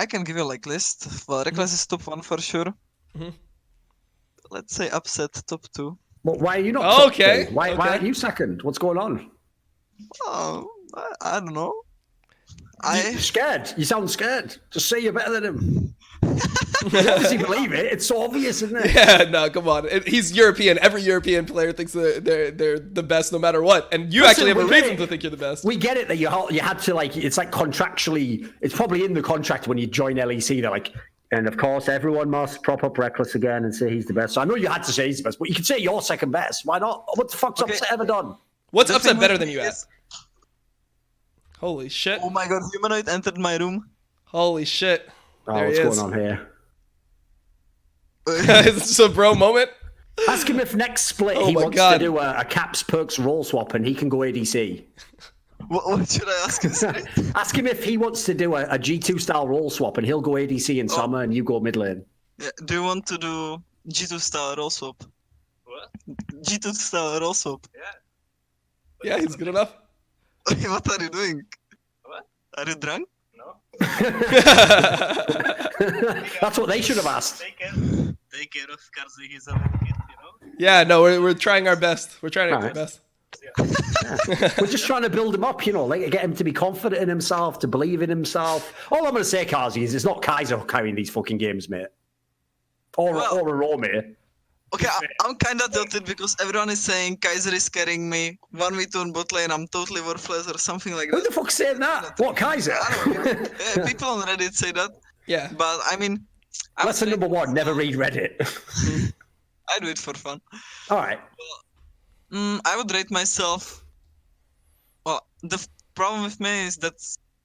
can give you like list. Well, Reckless is top 1 for sure. Mm-hmm. Let's say Upset top 2. Well, why are you not top 2? Why aren't you 2nd? What's going on? Oh, I don't know. You're scared. You sound scared. Just say you're better than him. You obviously believe it. It's so obvious, isn't it? Yeah, no, come on. He's European. Every European player thinks they're the best no matter what. And you actually have a reason to think you're the best. We get it that you had to, like, it's like contractually, it's probably in the contract when you join LEC. They're like, and of course, everyone must prop up Reckless again and say he's the best. So I know you had to say he's the best, but you could say you're 2nd best. Why not? What the fuck's Upset ever done? What's Upset better than you at? Holy shit. Oh my god, Humanoid entered my room. Holy shit. Oh, what's going on here? Is this a bro moment? Ask him if next split he wants to do a Caps Perks role swap and he can go ADC. What should I ask him? Ask him if he wants to do a G2 style role swap and he'll go ADC in summer and you go mid lane. Yeah. Do you want to do G2 style role swap? What? G2 style role swap. Yeah, he's good enough. What are you doing? What? Are you drunk? No. That's what they should have asked. Take care of Carzzy. He's a little kid, you know? Yeah, no, we're trying our best. We're trying our best. Yeah. We're just trying to build him up, you know, like get him to be confident in himself, to believe in himself. All I'm going to say, Carzzy, is it's not Kaiser carrying these fucking games, mate. Or a raw, mate. Okay, I'm kind of tilted because everyone is saying Kaiser is carrying me 1v2 in bot lane, I'm totally worthless or something like that. Who the fuck's saying that? What, Kaiser? I don't know. Yeah, people on Reddit say that. Yeah. But I mean... Lesson number 1, never read Reddit. I do it for fun. All right. I would rate myself... Well, the problem with me is that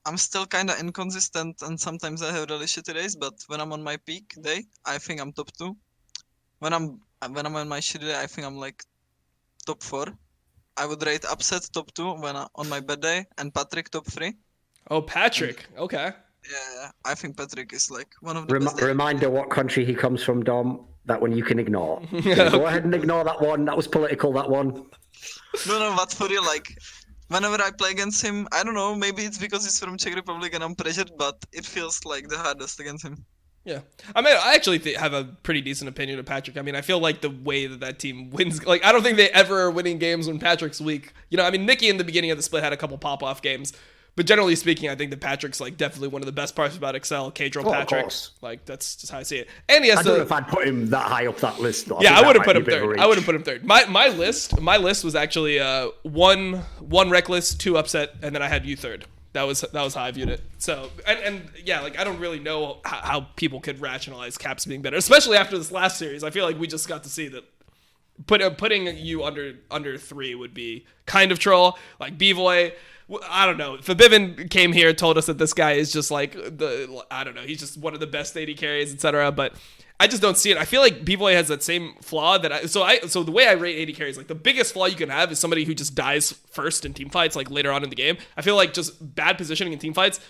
I'm still kind of inconsistent and sometimes I have really shitty days, but when I'm on my peak day, I think I'm top 2. When I'm on my shitty day, I think I'm like top 4. I would rate Upset top 2 when on my bad day, and Patrick top 3. Oh, Patrick. Okay. Yeah, I think Patrick is like one of the best. Reminder what country he comes from, Dom. That one you can ignore. Go ahead and ignore that one. That was political, that one. No, but for real, like, whenever I play against him, I don't know, maybe it's because he's from Czech Republic and I'm pressured, but it feels like the hardest against him. Yeah. I mean, I actually have a pretty decent opinion of Patrick. I mean, I feel like the way that team wins, like, I don't think they ever are winning games when Patrick's weak. You know, I mean, Nikki in the beginning of the split had a couple pop-off games. But generally speaking, I think that Patrick's like definitely one of the best parts about Excel. K-Drill Patrick. Of course. Like, that's just how I see it. And he has I don't know if I'd put him that high up that list. Though. Yeah, I would have put him third. I would have put him third. My list was actually one reckless, 2 upset, and then I had you third. That was how I viewed it. So and yeah, like I don't really know how people could rationalize Caps being better, especially after this last series. I feel like we just got to see that putting you under 3 would be kind of troll. Like B-Boy, I don't know. Fabivin came here, told us that this guy is just like I don't know. He's just one of the best AD carries, etc. But I just don't see it. I feel like B-Boy has that same flaw that so the way I rate AD carries, like the biggest flaw you can have is somebody who just dies first in team fights, like later on in the game. I feel like just bad positioning in team fights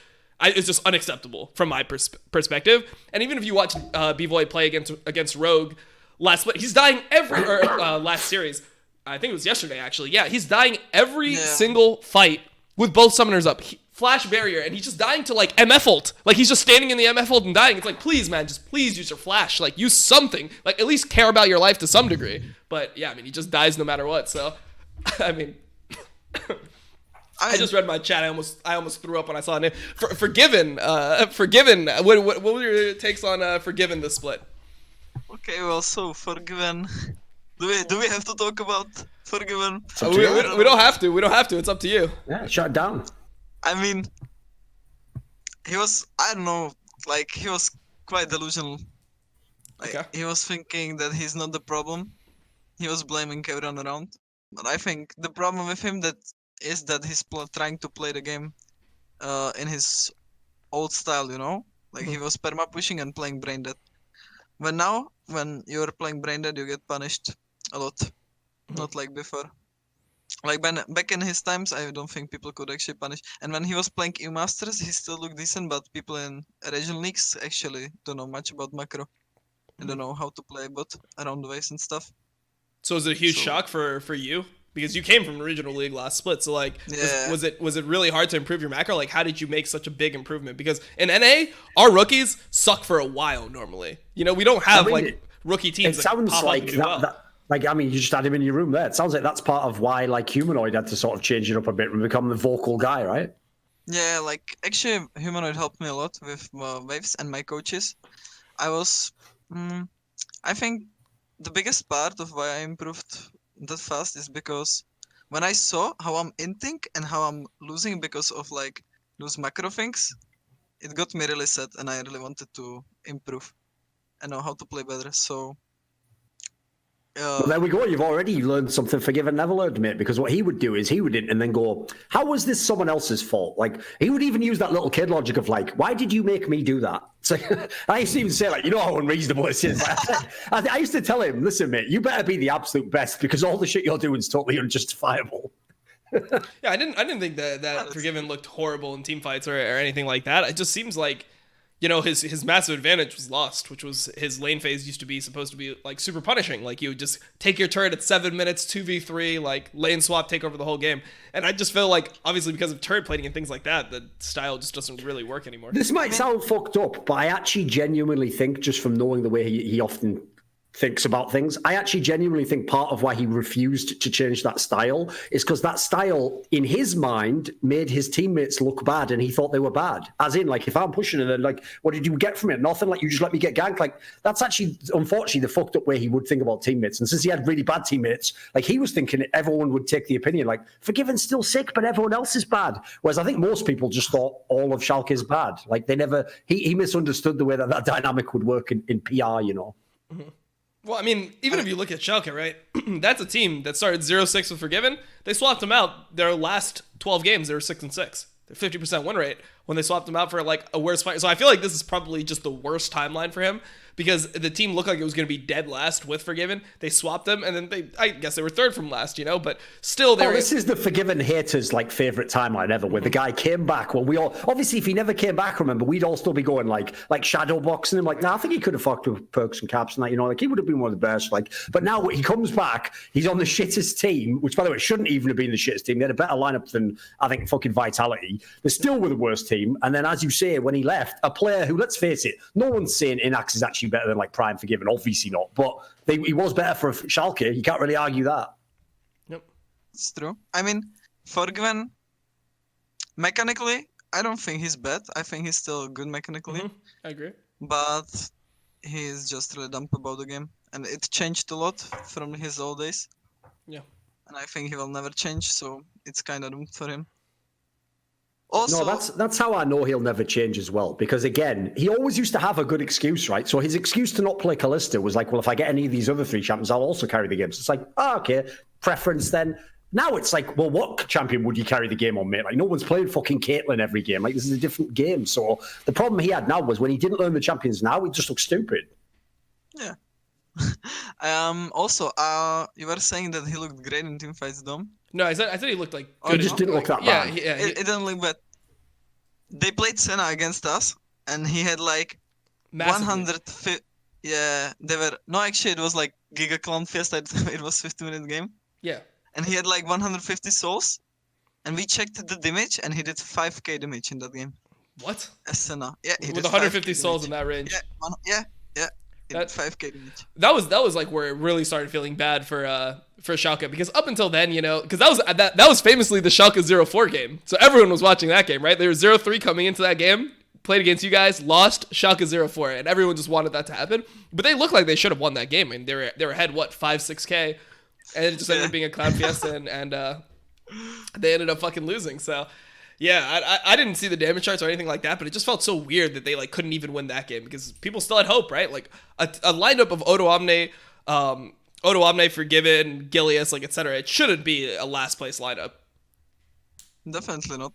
is just unacceptable from my perspective. And even if you watch B-Boy play against Rogue last split, he's dying last series. I think it was yesterday actually. Yeah, he's dying every single fight with both summoners up. Flash barrier, and he's just dying to like MF ult. Like he's just standing in the MF ult and dying. It's like, please, man, just please use your flash. Like use something. Like at least care about your life to some degree. But yeah, I mean, he just dies no matter what. So, I mean, I just read my chat. I almost threw up when I saw it. Forgiven. What were your takes on Forgiven this split? Okay, well, so Forgiven. Do we have to talk about Forgiven? We don't have to. We don't have to. It's up to you. Yeah, shut down. I mean, he was, I don't know, like, he was quite delusional. Like, he was thinking that he's not the problem. He was blaming everyone around. But I think the problem with him is that he's trying to play the game in his old style, you know? Like, he was perma pushing and playing brain dead. But now, when you're playing brain dead, you get punished a lot. Not like before. Like back in his times, I don't think people could actually punish. And when he was playing EU Masters, he still looked decent, but people in regional leagues actually don't know much about macro. They don't know how to play bot around the waves and stuff. So is it a huge shock for you? Because you came from the regional league last split, so like, was it really hard to improve your macro? Like, how did you make such a big improvement? Because in NA, our rookies suck for a while normally. You know, we don't have rookie teams. It sounds like that. Like, I mean, you just had him in your room there. It sounds like that's part of why, like, Humanoid had to sort of change it up a bit and become the vocal guy, right? Yeah, like, actually, Humanoid helped me a lot with waves and my coaches. I think the biggest part of why I improved that fast is because when I saw how I'm inting and how I'm losing because of, like, those macro things, it got me really sad and I really wanted to improve and know how to play better, so... Well, there we go. You've already learned something Forgiven never learned, mate. Because what he would do is he would and then go, "How was this someone else's fault?" Like he would even use that little kid logic of like, "Why did you make me do that?" So I used to even say like, "You know how unreasonable this is." I used to tell him, "Listen, mate, you better be the absolute best because all the shit you're doing is totally unjustifiable." Yeah, I didn't think that Forgiven looked horrible in team fights or anything like that. It just seems like, you know, his massive advantage was lost, which was his lane phase used to be supposed to be like super punishing. Like you would just take your turret at 7 minutes, 2v3, like lane swap, take over the whole game. And I just feel like, obviously because of turret plating and things like that, the style just doesn't really work anymore. This might sound fucked up, but I actually genuinely think, just from knowing the way he often thinks about things, I actually genuinely think part of why he refused to change that style is because that style, in his mind, made his teammates look bad and he thought they were bad. As in, like, if I'm pushing and then, like, what did you get from it? Nothing. Like, you just let me get ganked. Like, that's actually, unfortunately, the fucked up way he would think about teammates. And since he had really bad teammates, like, he was thinking everyone would take the opinion, like, Forgiven's still sick, but everyone else is bad. Whereas I think most people just thought all of Schalke is bad. Like, they never, he misunderstood the way that dynamic would work in PR, you know? Mm-hmm. Well, I mean, even if you look at Schalke, right, that's a team that started 0-6 with Forgiven. They swapped them out. Their last 12 games, they were 6-6. They're 50% win rate. when they swapped him out for like a worse fight. So I feel like this is probably just the worst timeline for him because the team looked like it was going to be dead last with Forgiven. They swapped him, and then I guess they were third from last, but still they were. This is the Forgiven haters like favorite timeline ever, where the guy came back. Well, we all obviously, if he never came back, remember, we'd all still be going like shadow boxing him. Like, nah, I think he could have fucked with Perks and Caps and that, like he would have been one of the best. Like, but now he comes back, he's on the shittest team, which by the way shouldn't even have been the shittest team. They had a better lineup than I think fucking Vitality. They still were the worst team. And then, as you say, when he left, a player who, let's face it, no one's saying Inax is actually better than like Prime Forgiven, obviously not, but he was better for Schalke. You can't really argue that. Yep, It's true. I mean, Forgiven, mechanically, I don't think he's bad. I think he's still good mechanically. I agree. But he's just really dumb about the game. And it changed a lot from his old days. Yeah. And I think he will never change, so it's kind of doomed for him. Also, no, that's how I know he'll never change as well. Because again, he always used to have a good excuse, right? So his excuse to not play Callista was like, well, if I get any of these other 3 champions, I'll also carry the game. So it's like, okay, preference then. Now it's like, well, what champion would you carry the game on, mate? Like, no one's playing fucking Caitlyn every game. Like, this is a different game. So the problem he had now was when he didn't learn the champions now, he just looked stupid. Yeah. Also, you were saying that he looked great in Teamfights Dom. No, I said he looked like He good. just didn't look that bad. Yeah, It didn't look bad. They played Senna against us, and he had like massively. 150. Yeah, they were. No, actually, it was like Giga Clown Fest. It was 15-minute game. Yeah. And he had like 150 souls. And we checked the damage, and he did 5k damage in that game. What? As Senna. Yeah, he With did 150 5K souls in damage. that range. Yeah. He did That- 5k damage. That was like where it really started feeling bad for Schalke, because up until then, because that was famously the Schalke 04 game. So everyone was watching that game, right? There was 0-3 coming into that game, played against you guys, lost Schalke 04, and everyone just wanted that to happen. But they looked like they should have won that game. I mean, they were ahead 5-6k, and it just ended up being a Cloud Fiesta, and they ended up fucking losing. So yeah, I didn't see the damage charts or anything like that, but it just felt so weird that they like couldn't even win that game, because people still had hope, right? Like a lineup of IWDominate, Forgiven, Gilius, like etc. It shouldn't be a last place lineup. Definitely not.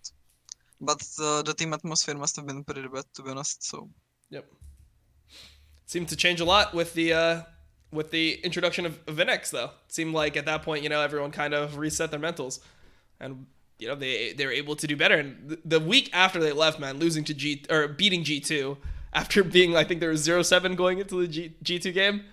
But the team atmosphere must have been pretty bad, to be honest. So Yep. Seemed to change a lot with the introduction of Vinex, though. It seemed like at that point, everyone kind of reset their mentals, and they were able to do better. And the week after they left, man, losing to beating G2 after being, I think there was 0-7 going into the G2 game.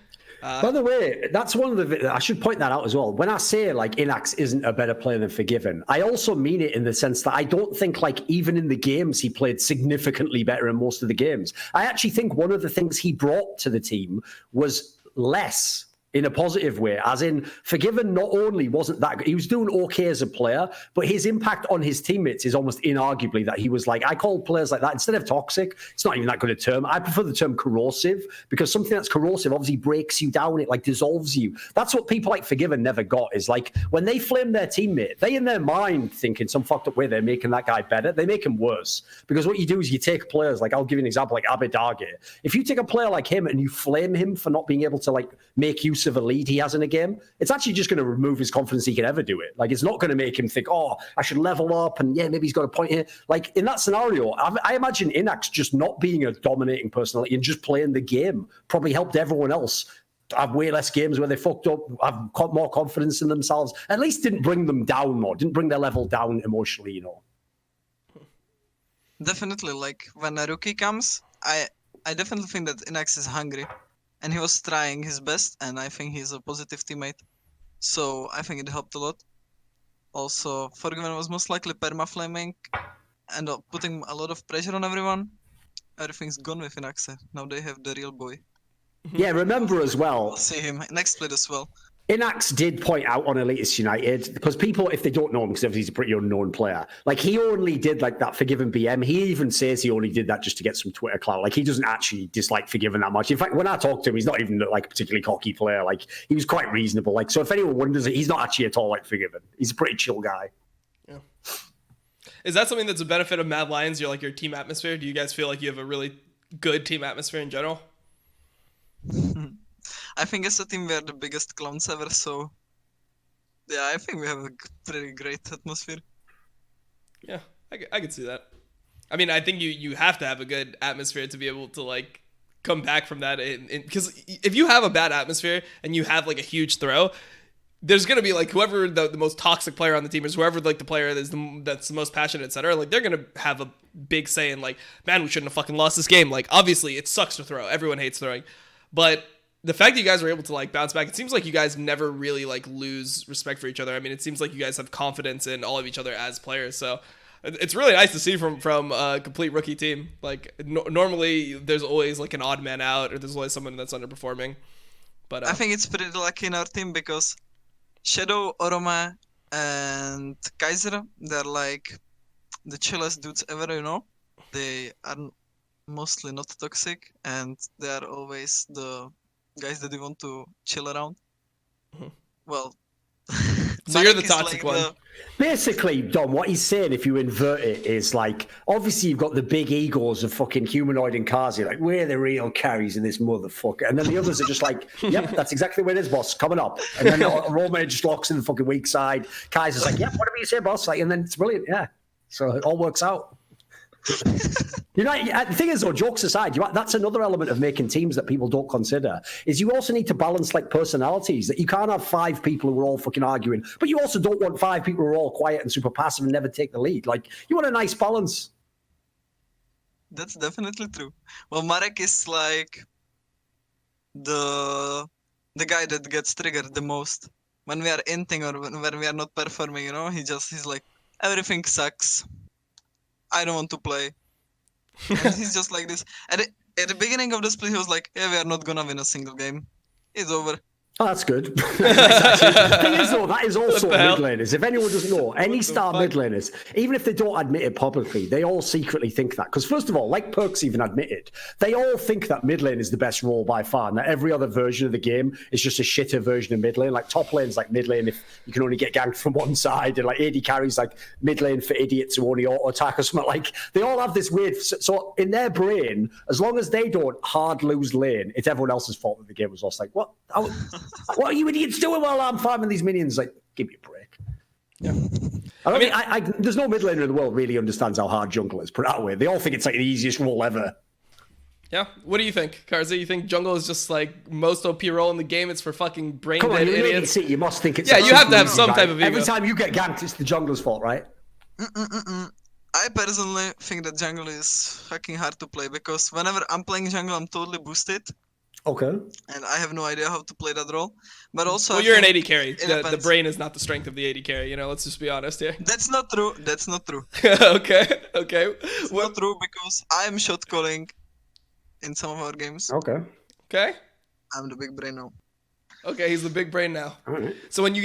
By the way, that's one of the. I should point that out as well. When I say like Inax isn't a better player than Forgiven, I also mean it in the sense that I don't think like even in the games he played significantly better in most of the games. I actually think one of the things he brought to the team was less. In a positive way, as in Forgiven not only wasn't that good, he was doing okay as a player, but his impact on his teammates is almost inarguably that he was like, I call players like that, instead of toxic, it's not even that good a term. I prefer the term corrosive, because something that's corrosive obviously breaks you down, it like dissolves you. That's what people like Forgiven never got, is like when they flame their teammate, they in their mind think in some fucked up way they're making that guy better, they make him worse. Because what you do is you take players, like I'll give you an example, like Abidage. If you take a player like him and you flame him for not being able to like make use of a lead he has in a game, it's actually just going to remove his confidence he can ever do it. Like, it's not going to make him think, oh, I should level up, and yeah, maybe he's got a point here. Like, in that scenario, I imagine Inax just not being a dominating personality and just playing the game probably helped everyone else have way less games where they fucked up, have got more confidence in themselves, at least didn't bring them down more, didn't bring their level down emotionally, definitely, like when a rookie comes, I definitely think that Inax is hungry. And he was trying his best, and I think he's a positive teammate. So I think it helped a lot. Also, Forgiven was most likely perma-flaming and putting a lot of pressure on everyone. Everything's gone with Inaxe. Now they have the real boy. Yeah, remember as well, We'll see him next split as well. Inax did point out on Elitist United, because people, if they don't know him, because he's a pretty unknown player, like he only did like that Forgiven BM. He even says he only did that just to get some Twitter clout. Like he doesn't actually dislike Forgiven that much. In fact, when I talk to him, he's not even like a particularly cocky player. Like he was quite reasonable. Like, so if anyone wonders, he's not actually at all like Forgiven. He's a pretty chill guy. Yeah. Is that something that's a benefit of Mad Lions? Your team atmosphere? Do you guys feel like you have a really good team atmosphere in general? I think as a team we are the biggest clowns ever, so yeah, I think we have a pretty great atmosphere. Yeah, I could see that. I mean, I think you have to have a good atmosphere to be able to like come back from that. Because if you have a bad atmosphere and you have like a huge throw, there's gonna be like whoever the most toxic player on the team is, whoever like the player that's the most passionate, etc. Like they're gonna have a big say in like, man, we shouldn't have fucking lost this game. Like obviously it sucks to throw. Everyone hates throwing, but the fact that you guys were able to like bounce back, it seems like you guys never really like lose respect for each other. I mean, it seems like you guys have confidence in all of each other as players. So it's really nice to see from a complete rookie team. Like normally there's always like an odd man out, or there's always someone that's underperforming. But I think it's pretty lucky in our team because Shadow, Orome, and Kaiser, they're like the chillest dudes ever, you know? They are mostly not toxic, and they are always the guys that you want to chill around. Well, so you're the Marek is toxic like one. Basically, Dom, what he's saying, if you invert it, is like, obviously you've got the big egos of fucking Humanoid and Carzzy, like, we're the real carries in this motherfucker. And then the others are just like, yep, that's exactly where it is, boss, coming up. And then Roma just locks in the fucking weak side. Kaiser's like, yep, whatever you say, boss. Like, and then it's brilliant, yeah. So it all works out. You know, the thing is, though, jokes aside, that's another element of making teams that people don't consider, is you also need to balance, like, personalities, that you can't have 5 people who are all fucking arguing, but you also don't want 5 people who are all quiet and super passive and never take the lead. Like, you want a nice balance. That's definitely true. Well, Marek is like the guy that gets triggered the most when we are inting or when we are not performing, you know? He's like, everything sucks. I don't want to play. And he's just like this. At the beginning of the split, he was like, yeah, we are not gonna win a single game. It's over. Oh, that's good. The thing is, though, that is also hell? mid laners. If anyone doesn't know, any star mid laners, even if they don't admit it publicly, they all secretly think that. Because first of all, like Perks even admitted, they all think that mid lane is the best role by far, and that every other version of the game is just a shitter version of mid lane. Like top lane's like mid lane if you can only get ganked from one side, and like AD carries like mid lane for idiots who only auto attack or something. Like they all have this weird. So in their brain, as long as they don't hard lose lane, it's everyone else's fault that the game was lost. Like what? What are you idiots doing while I'm farming these minions? Like, give me a break. Yeah. I mean, there's no mid laner in the world really understands how hard jungle is. Put it that way. They all think it's like the easiest role ever. Yeah. What do you think, Carzzy? You think jungle is just like most OP role in the game? It's for fucking brain Come on, dead you idiots. You must think it's. Yeah, you have to have easy, some right? type of ego. Every time you get ganked, it's the jungler's fault, right? I personally think that jungle is fucking hard to play because whenever I'm playing jungle, I'm totally boosted. Okay. And I have no idea how to play that role. But also, Well, I you're an think 80 carry. it The depends. brain is not the strength of the 80 carry. You know, let's just be honest here. That's not true. That's not true. Okay. It's not true because I'm shot calling in some of our games. Okay. Okay. I'm the big brain now. Okay, he's the big brain now. All right. So when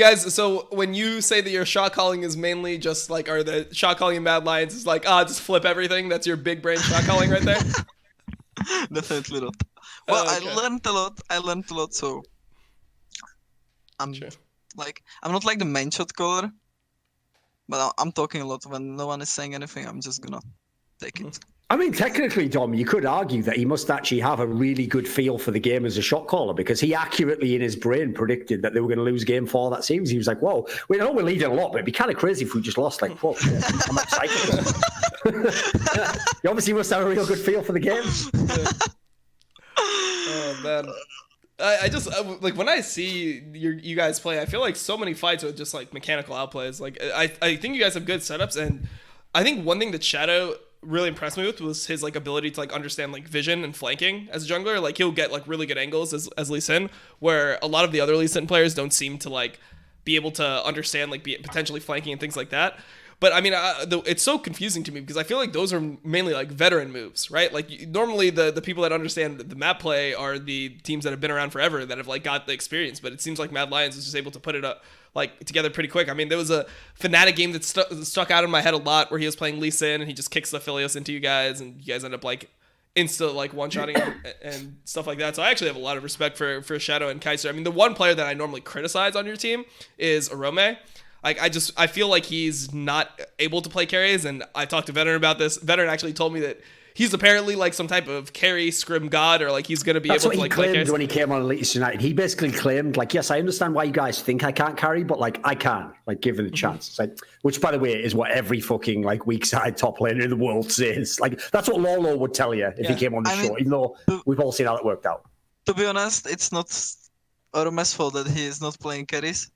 you say that your shot calling is mainly just like, or the shot calling in Mad Lions is like, just flip everything. That's your big brain shot calling right there. Definitely not. Well, Okay. I learned a lot, so I'm Sure. I'm not like the main shot caller, but I'm talking a lot. When no one is saying anything, I'm just gonna take it. I mean, technically, Dom, you could argue that he must actually have a really good feel for the game as a shot caller because he accurately in his brain predicted that they were going to lose game 4 that series. He was like, whoa, we know we're leading a lot, but it'd be kind of crazy if we just lost. Like, whoa, I'm excited. You obviously must have a real good feel for the game. Oh man, I just like when I see you guys play, I feel like so many fights are just like mechanical outplays. Like I think you guys have good setups, and I think one thing that Shadow really impressed me with was his like ability to like understand like vision and flanking as a jungler. Like he'll get like really good angles as Lee Sin, where a lot of the other Lee Sin players don't seem to like be able to understand like potentially flanking and things like that. But I mean, it's so confusing to me because I feel like those are mainly like veteran moves, right? Like normally the people that understand the map play are the teams that have been around forever that have like got the experience. But it seems like Mad Lions is just able to put it up like together pretty quick. I mean, there was a Fnatic game that stuck out in my head a lot where he was playing Lee Sin and he just kicks the Philios into you guys and you guys end up like insta like one-shotting him and stuff like that. So I actually have a lot of respect for Shadow and Kaiser. I mean, the one player that I normally criticize on your team is Orome. Like I feel like he's not able to play carries, and I talked to Veteran about this. Veteran actually told me that he's apparently like some type of carry scrim god, or like he's going to be That's able what to he like play claimed carries. when he came on Elite United. He basically claimed, like, yes, I understand why you guys think I can't carry, but like I can, like, given the chance. It's like, which, by the way, is what every fucking like weak side top laner in the world says. Like, that's what Lolo would tell you if he came on the show, even though we've all seen how it worked out. To be honest, it's not Orome's fault that he is not playing carries.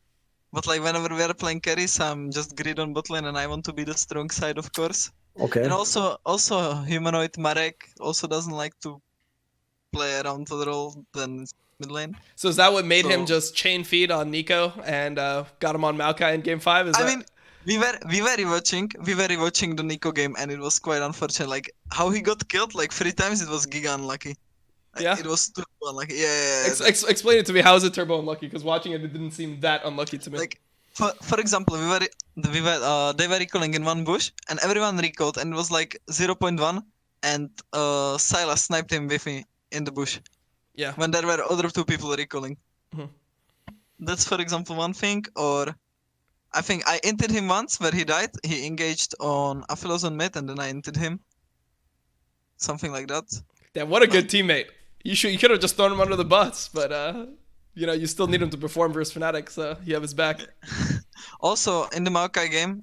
But like whenever we are playing carries, I'm just greed on bot lane and I want to be the strong side, of course. Okay. And also humanoid Marek also doesn't like to play around the role than mid lane. So is that what made him just chain feed on Nico and got him on Maokai in game 5? I mean, we were rewatching the Nico game and it was quite unfortunate. Like how he got killed like 3 times, it was giga unlucky. Yeah. It was too unlucky. Yeah. Explain it to me. How is it turbo unlucky? Because watching it didn't seem that unlucky to me. Like, for example, they were recalling in one bush, and everyone recalled, and it was like 0.1, and Silas sniped him with me in the bush. Yeah. When there were other 2 people recalling. Mhm. That's, for example, one thing. Or I think I inted him once where he died. He engaged on Aphilos on mid, and then I inted him. Something like that. Damn, what a good teammate. You could have just thrown him under the bus, but you still need him to perform versus Fnatic, so you have his back. Also, in the Maokai game,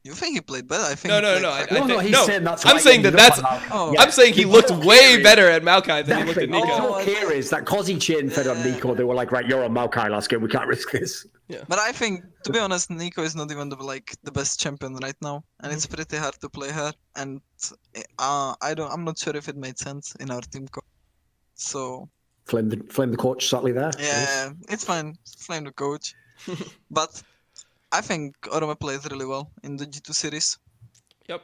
you think he played better? I think. No. He's saying that's I'm why saying you that don't that's. want Maokai. Oh. Yeah. I'm saying he looked way better at Maokai than he looked at The Nico. joke here is that Carzzy chain fed on Nico. They were like, right, you're on Maokai last game. We can't risk this. But I think, to be honest, Nico is not even the best champion right now, and it's pretty hard to play her. And I'm not sure if it made sense in our team. So Flame the coach subtly there. yeah, it's fine. Flame the coach, but I think Orome plays really well in the G2 series. Yep.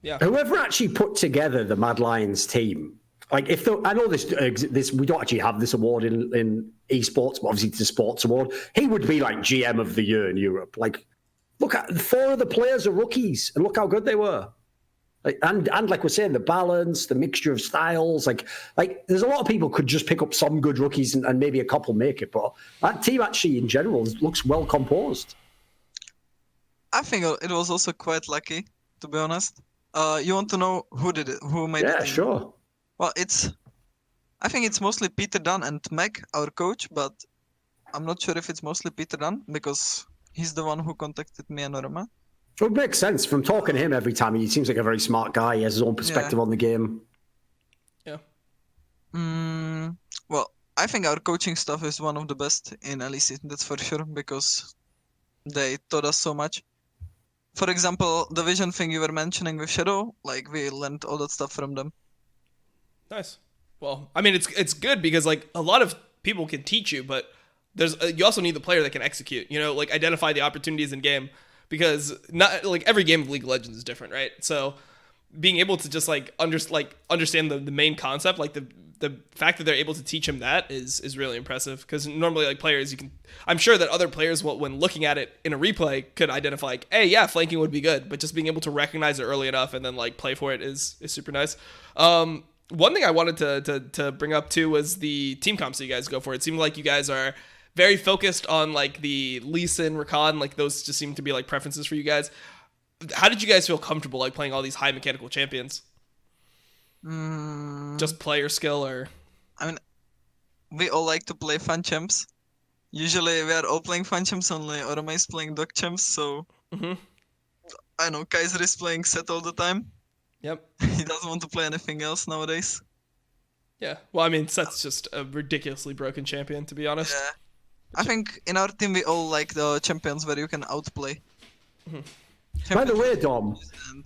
Yeah. Whoever actually put together the Mad Lions team, like I know this we don't actually have this award in esports, but obviously it's a sports award. He would be like GM of the year in Europe. Like, look at 4 of the players are rookies, and look how good they were. Like, and like we're saying, the balance, the mixture of styles, like there's a lot of people could just pick up some good rookies and maybe a couple make it, but that team actually in general looks well composed. I think it was also quite lucky, to be honest. You want to know who did it? Who made it? Yeah, sure. Well, I think it's mostly Peter Dunn and Meg, our coach, but I'm not sure if it's mostly Peter Dunn because he's the one who contacted me and Orome. It would make sense from talking to him every time. He seems like a very smart guy. He has his own perspective on the game. Yeah. Well, I think our coaching staff is one of the best in LEC, that's for sure, because they taught us so much. For example, the vision thing you were mentioning with Shadow, like we learned all that stuff from them. Nice. Well, I mean, it's good because like a lot of people can teach you, but you also need the player that can execute. Like identify the opportunities in game. Because not like every game of League of Legends is different, right? So being able to just like understand the main concept, like the fact that they're able to teach him that is really impressive. Because normally like players, I'm sure that other players when looking at it in a replay could identify like, hey, yeah, flanking would be good, but just being able to recognize it early enough and then like play for it is super nice. One thing I wanted to bring up too was the team comps that you guys go for. It seemed like you guys are very focused on like the Lee Sin, Rakan, like those just seem to be like preferences for you guys. How did you guys feel comfortable like playing all these high mechanical champions? Just player skill or? I mean, we all like to play fun champs. Usually we are all playing fun champs, only Orome is playing dog champs, so I know Kaiser is playing set all the time. Yep. He doesn't want to play anything else nowadays. Yeah. Well, I mean, Set's just a ridiculously broken champion, to be honest. Yeah. I think in our team we all like the champions where you can outplay. By the way, Dom, And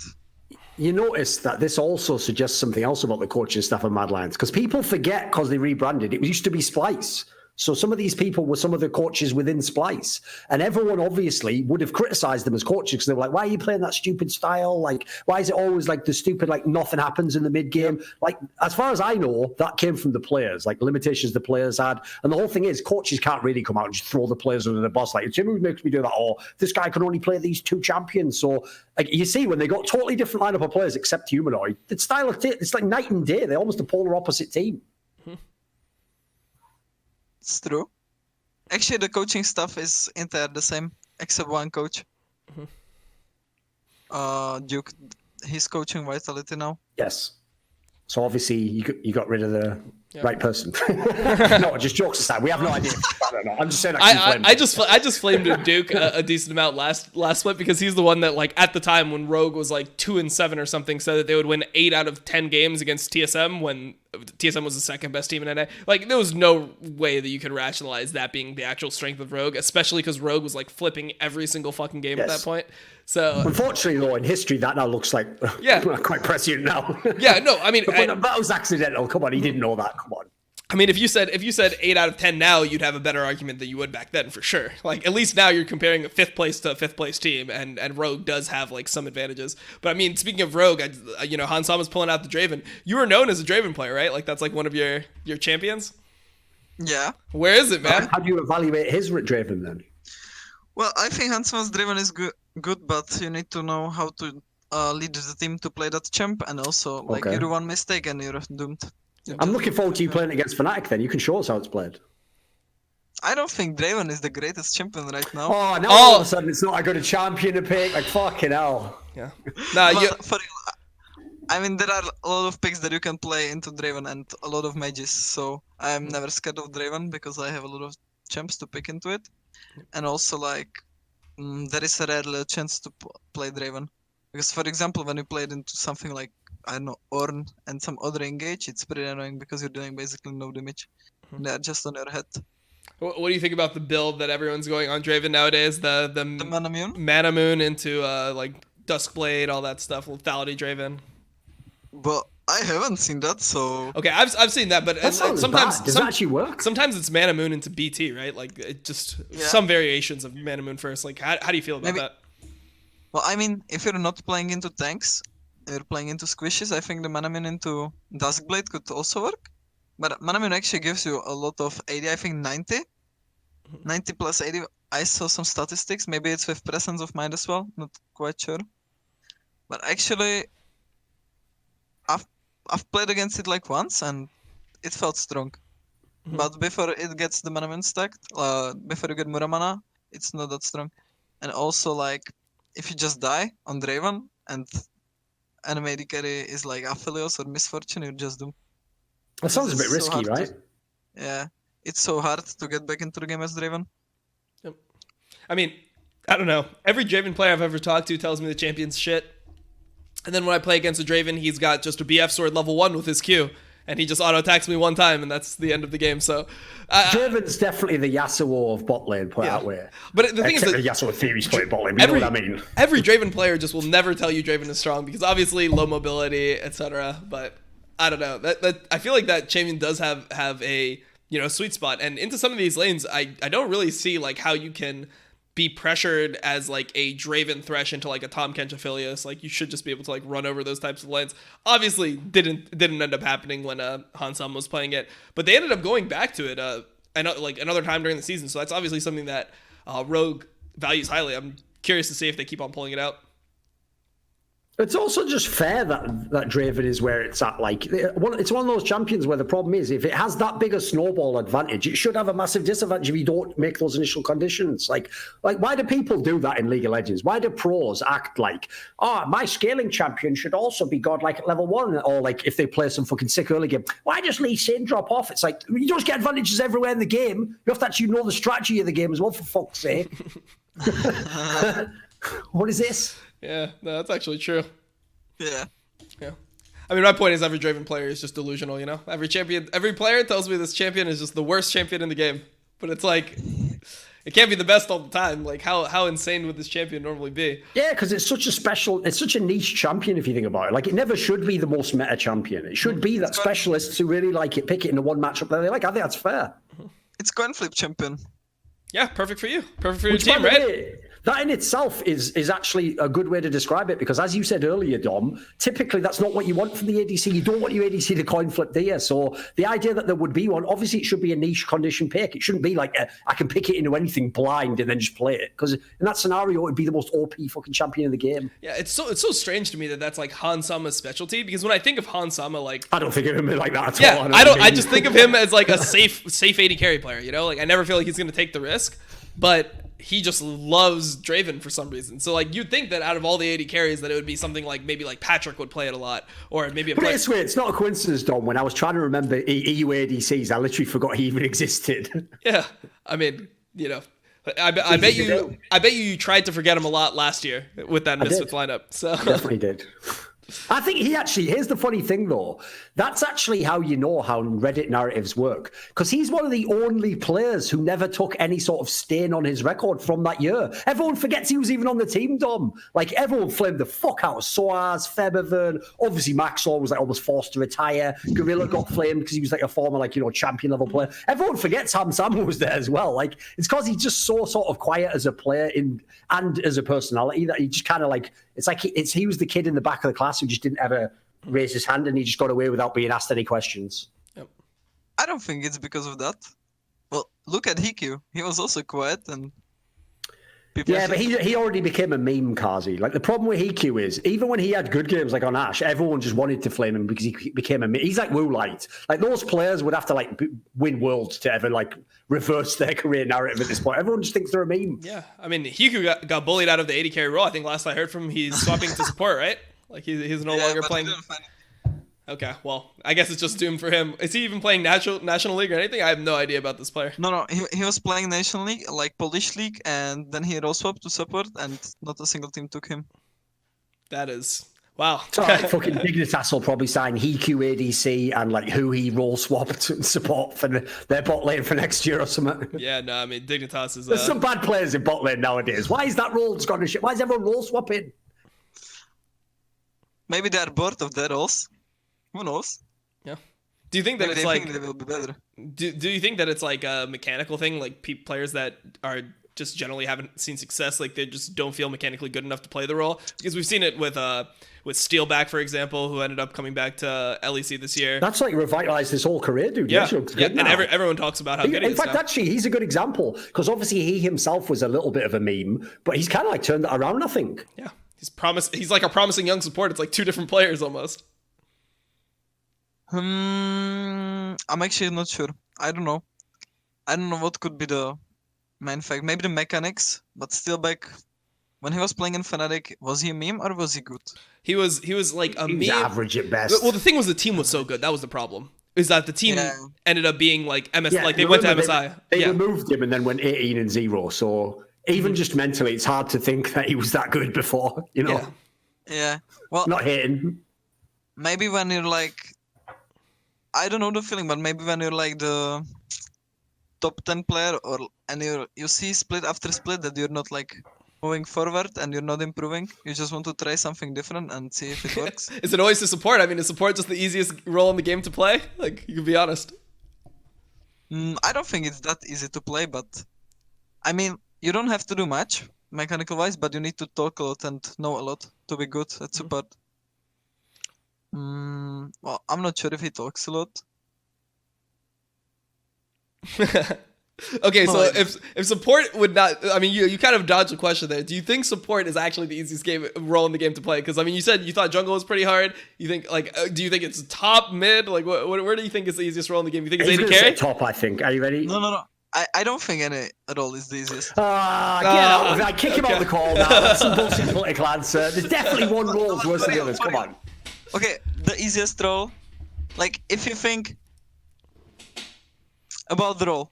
you notice that this also suggests something else about the coaching staff of Mad Lions, because people forget because they rebranded. It used to be Splice. So some of these people were some of the coaches within Splice. And everyone obviously would have criticized them as coaches because they were like, why are you playing that stupid style? Like, why is it always like the stupid, like nothing happens in the mid game? Like, as far as I know, that came from the players, like limitations the players had. And the whole thing is coaches can't really come out and just throw the players under the bus. Like, Jimmy makes me do that. Or this guy can only play these 2 champions. So like you see, when they got totally different lineup of players except Humanoid, the style of it's like night and day. They're almost a polar opposite team. it's true. Actually, the coaching staff is entirely the same, except one coach. Duke. he's coaching Vitality now. Yes. So obviously you got rid of the right person. No, just jokes aside. We have no idea. I don't know. I'm just saying. I just flamed Duke a decent amount last split because he's the one that like at the time when Rogue was like 2-7 or something said that they would win 8 out of 10 games against TSM when TSM was the second best team in NA. Like there was no way that you could rationalize that being the actual strength of Rogue, especially because Rogue was like flipping every single fucking game at that point. So unfortunately, though, in history, that now looks like quite prescient now. Yeah, no, I mean that was accidental. Come on, he didn't know that. Come on. I mean, if you said 8 out of 10 now, you'd have a better argument than you would back then for sure. Like at least now you're comparing a 5th place to a 5th place team, and Rogue does have like some advantages. But I mean, speaking of Rogue, Hans Sama's pulling out the Draven. You were known as a Draven player, right? Like that's like one of your champions. Yeah. Where is it, man? How do you evaluate his Draven then? Well, I think Hans Sama's Draven is good, but you need to know how to lead the team to play that champ, and also like you do one mistake and you're doomed. I'm looking forward to you playing against Fnatic then. You can show us how it's played. I don't think Draven is the greatest champion right now. Oh, now all of a sudden it's not a good champion to pick. Like, fucking hell. Yeah. I mean, there are a lot of picks that you can play into Draven and a lot of mages, so I'm never scared of Draven because I have a lot of champs to pick into it. And also, like, there is a rare chance to play Draven. Because, for example, when you play it into something like, I don't know, Ornn and some other engage, it's pretty annoying because you're doing basically no damage. They're just on your head. What do you think about the build that everyone's going on Draven nowadays? The Mana Moon into like Duskblade, all that stuff, lethality Draven. But I haven't seen that, so okay, I've seen that, but sometimes does that actually work? Sometimes it's Mana Moon into BT, right? Like it just some variations of Mana Moon first. Like how do you feel about that? Well, I mean, if you're not playing into tanks, you're playing into squishes. I think the Mana Moon into Duskblade could also work. But Mana Moon actually gives you a lot of AD. I think 90 plus 80. I saw some statistics. Maybe it's with presence of mind as well. Not quite sure. But actually, I've played against it like once and it felt strong. But before it gets the Mana Moon stacked, before you get Muramana, it's not that strong. And also, like, if you just die on Draven and enemy AD carry is like Aphelios or Misfortune, you're just doomed. That sounds a bit risky, right? Yeah, it's so hard to get back into the game as Draven. Yep. I mean, I don't know. Every Draven player I've ever talked to tells me the champion's shit. And then when I play against a Draven, he's got just a BF sword level 1 with his Q. And he just auto-attacks me one time, and that's the end of the game. So Draven's definitely the Yasuo of bot lane, put that way. But the thing is that Yasuo theory's playing bot lane, you know what I mean? Every Draven player just will never tell you Draven is strong, because obviously low mobility, etc. But I don't know. That I feel like that champion does have a sweet spot. And into some of these lanes, I don't really see like how you can be pressured as like a Draven Thresh into like a Tahm Kench Aphelios. Like you should just be able to like run over those types of lanes. Obviously didn't end up happening when Hans Sama was playing it, but they ended up going back to it like another time during the season. So that's obviously something that Rogue values highly. I'm curious to see if they keep on pulling it out. It's also just fair that Draven is where it's at. Like, it's one of those champions where the problem is if it has that big a snowball advantage, it should have a massive disadvantage if you don't make those initial conditions. Like why do people do that in League of Legends? Why do pros act like, my scaling champion should also be godlike at level 1? Or like if they play some fucking sick early game, why does Lee Sin drop off? It's like, you don't get advantages everywhere in the game. You have to actually know the strategy of the game as well, for fuck's sake. What is this? Yeah, no, that's actually true. Yeah. I mean, my point is every Draven player is just delusional, Every player tells me this champion is just the worst champion in the game. But it's like, it can't be the best all the time. Like, how insane would this champion normally be? Yeah, because it's such a niche champion if you think about it. Like, it never should be the most meta champion. It should be that specialists who really like it pick it in the one matchup that they like. I think that's fair. It's coin flip champion. Yeah, perfect for you. Perfect for your team, right? That in itself is actually a good way to describe it, because as you said earlier, Dom, typically that's not what you want from the ADC. You don't want your ADC to coin flip, do you? So the idea that there would be one, obviously it should be a niche condition pick. It shouldn't be like I can pick it into anything blind and then just play it, because in that scenario it would be the most OP fucking champion in the game. Yeah, it's so strange to me that that's like Hans Sama's specialty, because when I think of Hans Sama, like, I don't think of him like that at all. I just think of him as like a safe AD carry player, Like I never feel like he's going to take the risk. But he just loves Draven for some reason. So like you'd think that out of all the AD carries that it would be something like maybe like Patrick would play it a lot, or maybe a But it's weird. It's not a coincidence, Dom. When I was trying to remember EU ADCs, I literally forgot he even existed. Yeah, I mean, you know, I bet you tried to forget him a lot last year with that Misfits lineup. So Definitely did. I think here's the funny thing though. That's actually how you know how Reddit narratives work. Because he's one of the only players who never took any sort of stain on his record from that year. Everyone forgets he was even on the team, Dom. Like, everyone flamed the fuck out of Soaz, Febervern. Obviously, Maxwell was like almost forced to retire. Gorilla got flamed because he was like a former, like, you know, champion level player. Everyone forgets Ham Sam was there as well. Like, it's because he's just so sort of quiet as a player and as a personality that he just kind of like, it's like he was the kid in the back of the class who just didn't ever raise his hand and he just got away without being asked any questions. Yep. I don't think it's because of that. Well, look at Hiku. He was also quiet and yeah, but he already became a meme, Carzzy. Like, the problem with Hiku is, even when he had good games like on Ash, everyone just wanted to flame him because he became a meme. He's like Wu Light. Like, those players would have to like win worlds to ever like reverse their career narrative at this point. Everyone just thinks they're a meme. Yeah, I mean, Hiku got bullied out of the AD carry role. I think last I heard from him, he's swapping to support, right? Like he's no longer playing. Okay, well, I guess it's just doomed for him. Is he even playing National League or anything? I have no idea about this player. No, he was playing National League, like Polish League, and then he role swapped to support, and not a single team took him. That is wow. So like, fucking Dignitas will probably sign Hiku ADC and like who he role swapped and support for their bot lane for next year or something. Yeah, no, I mean Dignitas is. There's some bad players in bot lane nowadays. Why is that role just gone to shit? Why is everyone role swapping? Maybe they're bored of their roles. Who knows? Yeah. Do you think that Maybe it's they like? think they will be better. Do you think that it's like a mechanical thing? Like players that are just generally haven't seen success, like they just don't feel mechanically good enough to play the role? Because we've seen it with Steelback, for example, who ended up coming back to LEC this year. That's like revitalized his whole career, dude. Yeah, yeah. And everyone talks about how good he is. In fact, actually, he's a good example because obviously he himself was a little bit of a meme, but he's kind of like turned that around, I think. Yeah, he's like a promising young support. It's like two different players almost. I'm actually not sure. I don't know. I don't know what could be the main fact. Maybe the mechanics, but still back when he was playing in Fnatic, was he a meme or was he good? He was like a meme. Average at best. Well, the thing was the team was so good. That was the problem. Is that the team ended up being like MS, like they went to MSI. They removed him and then went 18-0. So even just mentally, it's hard to think that he was that good before. You know. Yeah. Well, not hating. Maybe when you're like, I don't know the feeling, but maybe when you're like the top 10 player, and you see split after split that you're not like moving forward and you're not improving, you just want to try something different and see if it works. Is it always to support? I mean, is support just the easiest role in the game to play? Like, you can be honest. I don't think it's that easy to play, but I mean, you don't have to do much mechanical wise, but you need to talk a lot and know a lot to be good at support. Well, I'm not sure if he talks a lot. Okay, so if support would not, I mean, you kind of dodged the question there. Do you think support is actually the easiest role in the game to play? Because I mean, you said you thought jungle was pretty hard. You think do you think it's top, mid? Like, where do you think is the easiest role in the game? You think it's AD carry? Top, I think. Are you ready? No. I don't think any role is the easiest. Get out! I kick him out the call now. That's some bullshit political answer. There's definitely one role worse than the others. Come on. Okay, the easiest role, like if you think about the role,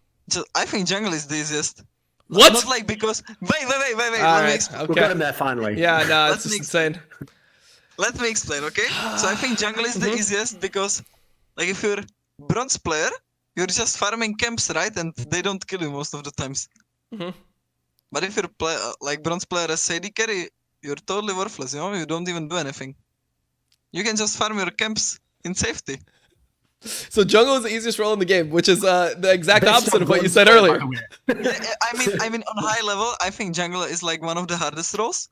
I think jungle is the easiest. What? Not like because wait. Let me explain. Okay. We got him there finally. Yeah, no, it's just insane. Let me explain, okay? So I think jungle is the easiest because, like, if you're bronze player, you're just farming camps, right? And they don't kill you most of the times. But if you're like bronze player as AD carry, you're totally worthless. You know, you don't even do anything. You can just farm your camps in safety. So jungle is the easiest role in the game, which is the exact opposite of what you said earlier. I mean, on high level, I think jungle is like one of the hardest roles.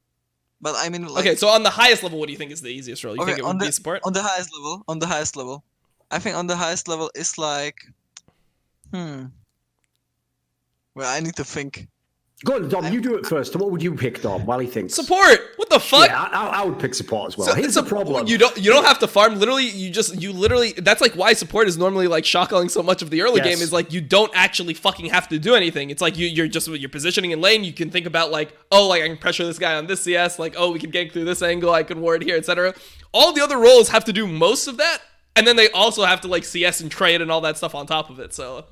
But I mean, like, okay, so on the highest level, what do you think is the easiest role? You think it would be support? On the highest level, I think on the highest level is like, well, I need to think. Go on, Dom. You do it first. What would you pick, Dom? While he thinks Support. What the fuck? Yeah, I would pick support as well. Here's the problem. You don't have to farm. Literally, you literally. That's like why support is normally like shotgunning so much of the early game. Is like you don't actually fucking have to do anything. It's like you're just with your positioning in lane. You can think about like, oh, like I can pressure this guy on this CS. Like, oh, we can gank through this angle. I can ward here, etc. All the other roles have to do most of that, and then they also have to like CS and trade and all that stuff on top of it. So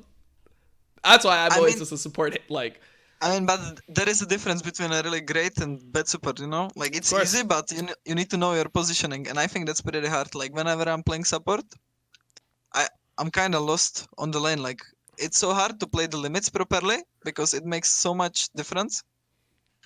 that's why I'm always just a support like. I mean, but there is a difference between a really great and bad support, you know? Like, it's easy, but you need to know your positioning, and I think that's pretty hard. Like, whenever I'm playing support, I'm kind of lost on the lane. Like, it's so hard to play the limits properly, because it makes so much difference.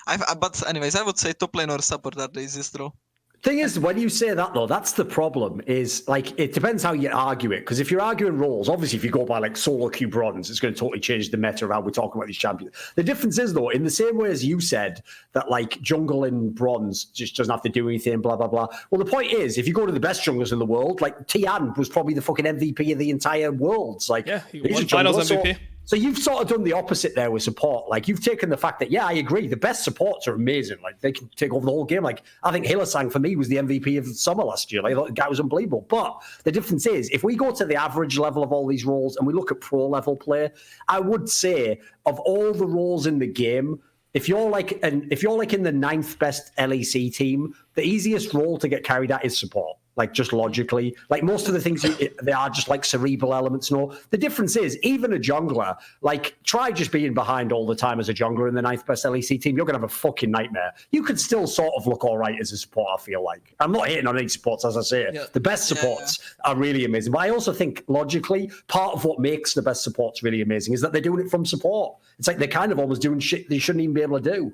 But anyways, I would say top lane or support are the easiest role. Thing is, when you say that though, that's the problem. Is like it depends how you argue it. Because if you're arguing roles, obviously, if you go by like solo queue bronze, it's going to totally change the meta around we're talking about these champions. The difference is though, in the same way as you said that like jungle in bronze just doesn't have to do anything, blah blah blah. Well, the point is, if you go to the best junglers in the world, like Tian was probably the fucking MVP of the entire world. It's like he won finals MVP. So you've sort of done the opposite there with support. Like you've taken the fact that, yeah, I agree. The best supports are amazing. Like they can take over the whole game. Like I think Hylissang for me was the MVP of the summer last year. Like I thought the guy was unbelievable. But the difference is if we go to the average level of all these roles and we look at pro level play, I would say of all the roles in the game, if you're like in the 9th best LEC team, the easiest role to get carried at is support. Like just logically, like most of the things they are just like cerebral elements. No, the difference is even a jungler. Like try just being behind all the time as a jungler in the 9th best LEC team. You're gonna have a fucking nightmare. You could still sort of look all right as a support. I feel like I'm not hating on any supports, as I say. Yeah. The best supports are really amazing. But I also think logically, part of what makes the best supports really amazing is that they're doing it from support. It's like they're kind of almost doing shit they shouldn't even be able to do.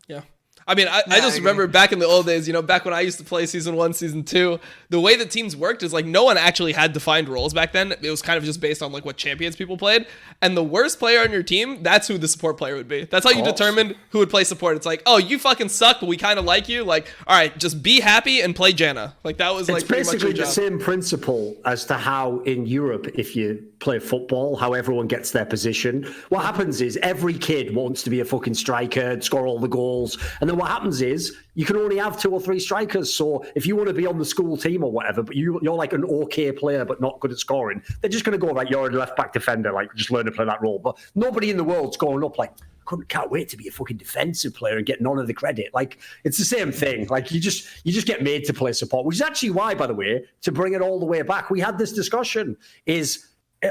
Yeah. I mean, I just remember back in the old days, you know, back when I used to play Season 1, Season 2, the way that teams worked is like no one actually had defined roles back then. It was kind of just based on like what champions people played. And the worst player on your team, that's who the support player would be. That's how you determined who would play support. It's like, oh, you fucking suck, but we kind of like you. Like, all right, just be happy and play Janna. Like that was like it's basically the same principle as to how in Europe, if you play football, how everyone gets their position. What happens is every kid wants to be a fucking striker, score all the goals. And then what happens is you can only have 2 or 3 strikers. So if you want to be on the school team or whatever, but you're like an okay player but not good at scoring, they're just going to go like you're a left back defender, like just learn to play that role. But nobody in the world's going up like can't wait to be a fucking defensive player and get none of the credit. Like it's the same thing. Like you just get made to play support, which is actually why, by the way, to bring it all the way back, we had this discussion is.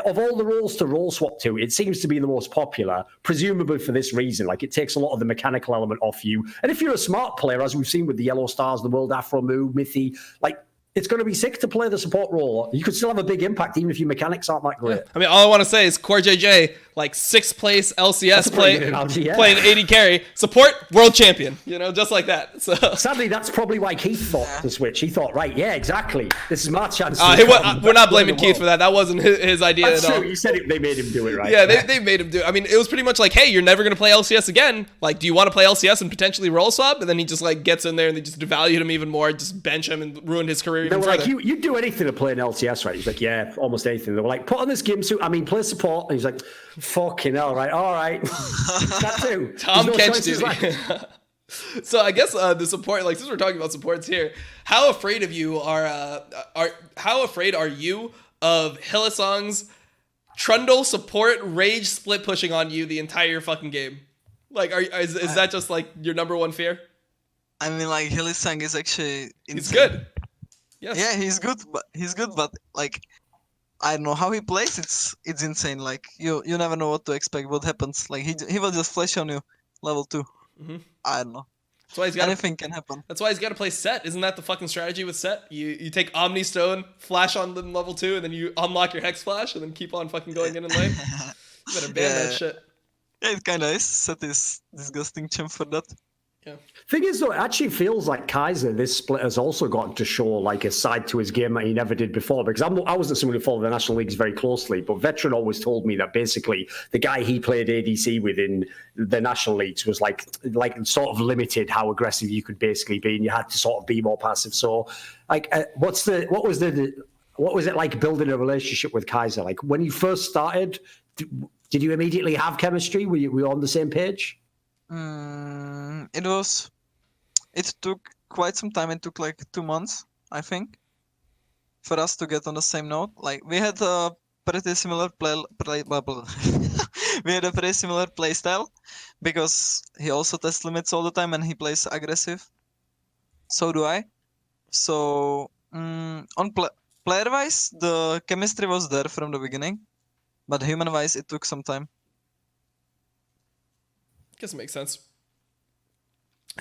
Of all the roles to role swap to, it seems to be the most popular, presumably for this reason. Like, it takes a lot of the mechanical element off you. And if you're a smart player, as we've seen with the Yellow Stars, the World Afro Move, Mithy, like, it's going to be sick to play the support role. You could still have a big impact even if your mechanics aren't that great. Yeah. I mean, all I want to say is Core JJ, like 6th place LCS playing 80 carry, support world champion, you know, just like that. So sadly, that's probably why Keith thought to switch. He thought, right, yeah, exactly. This is my chance. We're not blaming Keith for that. That wasn't his idea that's at all. True. You said they made him do it, right? Yeah, they made him do it. I mean, it was pretty much like, hey, you're never going to play LCS again. Like, do you want to play LCS and potentially role swap? And then he just like gets in there and they just devalued him even more, just bench him and ruined his career even further. Like, you do anything to play an LCS, right? He's like, yeah, almost anything. They were like, put on this game suit. I mean, play support. And he's like, fucking hell, right? All right. That too. Tom Kench duty. So I guess the support, like since we're talking about supports here, how afraid of you how afraid are you of Hylissang's Trundle support rage split pushing on you the entire fucking game? Like, is that just like your number one fear? I mean, like Hylissang is actually insane. He's good. Yes. Yeah, he's good, but like I don't know how he plays. It's insane. Like you never know what to expect. What happens? Like he will just flash on you, level 2. Mm-hmm. I don't know. That's why anything can happen. That's why he's got to play Set. Isn't that the fucking strategy with Set? You take Omni Stone, flash on them level 2, and then you unlock your Hex Flash, and then keep on fucking going in lane. You better ban that shit. Yeah, it kind of is. Set is disgusting champ for that. Yeah. Thing is, though, it actually feels like Carzzy, this split has also gotten to show like a side to his game that he never did before. Because I wasn't someone who followed the National Leagues very closely, but Veteran always told me that basically the guy he played ADC with in the National Leagues was like sort of limited how aggressive you could basically be, and you had to sort of be more passive. So, like, what was it like building a relationship with Carzzy? Like when you first started, did you immediately have chemistry? Were you on the same page? It took quite some time. It took like 2 months, I think, for us to get on the same note. Like we had a pretty similar blah, blah. We had a pretty similar play style because he also tests limits all the time and he plays aggressive. So do I. So player wise, the chemistry was there from the beginning, but human wise, it took some time. Guess it makes sense.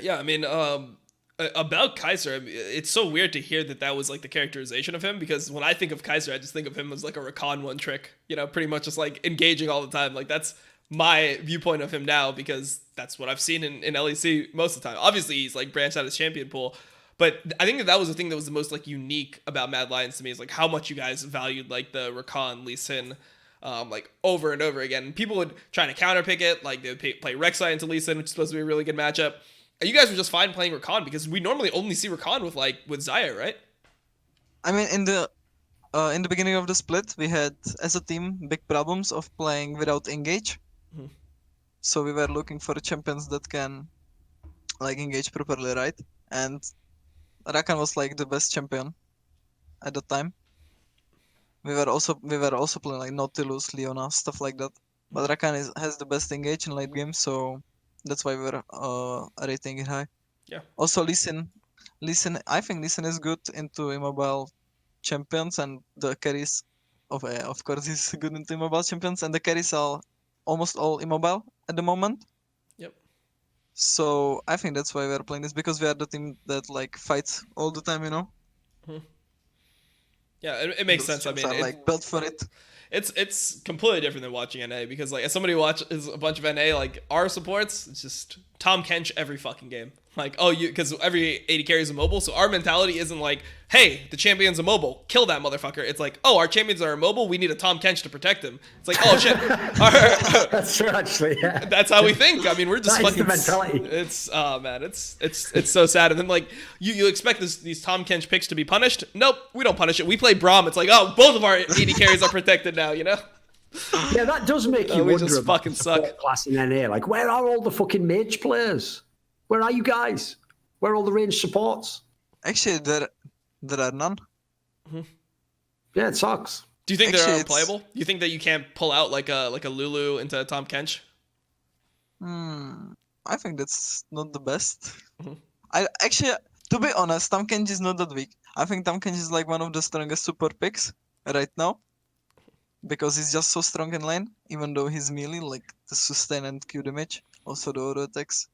Yeah, I mean, about Kaiser, I mean, it's so weird to hear that was like the characterization of him, because when I think of Kaiser, I just think of him as like a Rakan one trick, pretty much just like engaging all the time. Like that's my viewpoint of him now, because that's what I've seen in LEC most of the time. Obviously, he's like branched out his champion pool, but I think that was the thing that was the most like unique about Mad Lions to me, is like how much you guys valued like the Rakan Lee Sin. Like over and over again. People would try to counterpick it, like they would play Rek'Sai into Lee Sin, which is supposed to be a really good matchup. And you guys were just fine playing Rakan, because we normally only see Rakan with Xayah, right? I mean, in the beginning of the split, we had as a team big problems of playing without engage. Mm-hmm. So we were looking for champions that can like engage properly, right? And Rakan was like the best champion at the time. We were also playing like Nautilus, Leona, stuff like that. But Rakan has the best engage in late game, so that's why we were rating it high. Yeah. Also, Lee Sin, I think Lee Sin is good into immobile champions, and the carries of course he's good into immobile champions, and the carries are almost all immobile at the moment. Yep. So I think that's why we're playing this, because we are the team that like fights all the time, Mm-hmm. Yeah, it makes sense. I mean, are like built for it. It's completely different than watching NA, because like as somebody who watches a bunch of NA, like our supports, it's just Tom Kench every fucking game. Like, because every 80 carries immobile, so our mentality isn't like, hey, the champion's immobile, kill that motherfucker. It's like, oh, our champions are immobile, we need a Tom Kench to protect him. It's like, oh shit. That's true, actually. Yeah. That's how we think. I mean, we're just That is fucking. the mentality. It's man, it's so sad. And then like you expect these Tom Kench picks to be punished. Nope, we don't punish it. We play Braum. It's like, oh, both of our 80 carries are protected now. Yeah, that does make you we wonder just about fucking the support suck. class in NA. Like, where are all the fucking mage players? Where are you guys? Where are all the range supports? Actually, there are none. Yeah, it sucks. Do you think Actually, they're it's- unplayable? You think that you can't pull out like a Lulu into Tom Kench? I think that's not the best. Mhm. I actually, to be honest, Tam Kenji is not that weak. I think Tam Kenji is like one of the strongest support picks right now, because he's just so strong in lane. Even though he's melee, like the sustain and Q damage, also the auto attacks.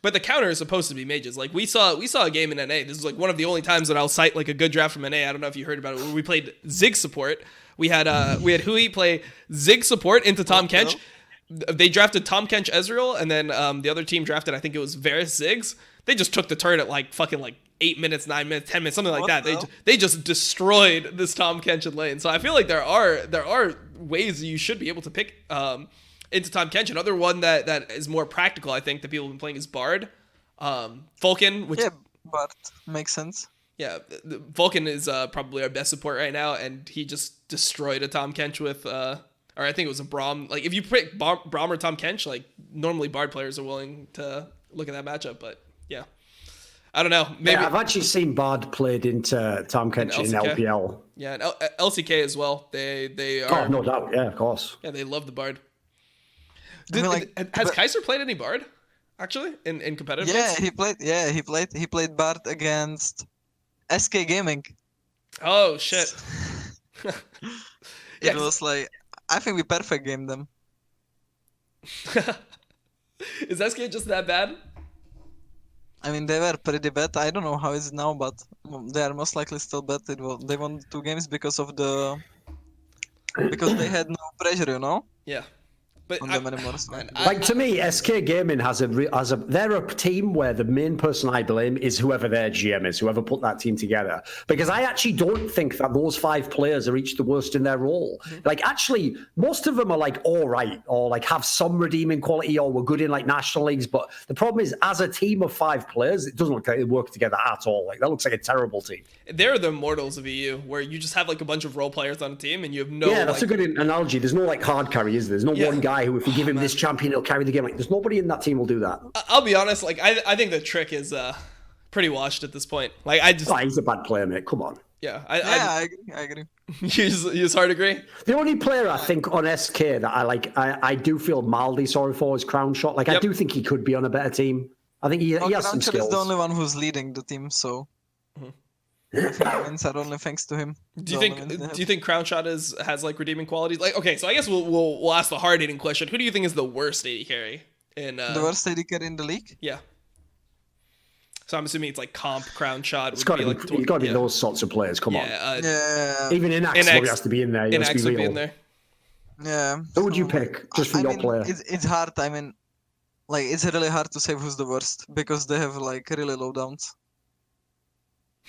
But the counter is supposed to be mages. Like we saw a game in NA. This is like one of the only times that I'll cite like a good draft from NA. I don't know if you heard about it. Where we played Zig support. We had Hui play Zig support into Tom Kench. They drafted Tom Kench Ezreal, and then the other team drafted, I think it was Varus Ziggs. They just took the turn at like fucking like 8 minutes, 9 minutes, 10 minutes, something like that. They just destroyed this Tom Kench in lane. So I feel like there are ways that you should be able to pick into Tom Kench. Another one that is more practical, I think, that people have been playing is Bard. Vulcan, which Yeah, but makes sense. yeah, Vulcan is probably our best support right now, and he just destroyed a Tom Kench with or I think it was a Braum. Like if you pick Braum or Tom Kench, like normally Bard players are willing to look at that matchup, but yeah. I don't know. Maybe Yeah, I've actually seen Bard played into Tom Kench in LCK. LPL. yeah, and LCK as well. They are Oh, no doubt. Yeah, of course. yeah, they love the Bard. I mean, like, Has but- Kaiser played any Bard actually in competitive? Yeah, games? he played Bard against SK Gaming. Oh shit. It was like, I think we perfect gamed them. Is SK just that bad? I mean, they were pretty bad. I don't know how it's now, but they are most likely still bad. They won 2 games because they had no pressure, Yeah. But on them anymore. So. man, Like to me, SK Gaming they're a team where the main person I blame is whoever their GM is, whoever put that team together. Because I actually don't think that those 5 players are each the worst in their role. Like actually, most of them are like all right, or like have some redeeming quality, or were good in like national leagues. But the problem is, as a team of 5 players, it doesn't look like they work together at all. Like that looks like a terrible team. they're the mortals of EU, where you just have like a bunch of role players on a team, and you have no. Yeah, that's like, a good analogy. There's no like hard carry, is there? There's no Yeah. one guy guy who, if we give him this champion, he'll carry the game. Like, there's nobody in that team will do that. I'll be honest. Like, I think the trick is pretty washed at this point. Like, I just he's a bad player, mate. Come on. yeah. I agree. You just hard agree. The only player I think on SK that I like, I do feel mildly sorry for is Crown Shot. Like, I do think he could be on a better team. I think he has some skills. Is the only one who's leading the team, so I think the wins are only thanks to him. Do you think Crown Shot has like redeeming qualities? Like, okay, so I guess we'll ask the hard hitting question. Who do you think is the worst AD carry in the worst AD carry in the league? Yeah. So I'm assuming it's like Comp, Crown Shot. It's got to be those sorts of players. Come on. Even Inax probably has to be in there. Inax would be in there. Yeah. Who would you pick just for your player? It's hard. I mean, like, it's really hard to say who's the worst because they have like really low downs.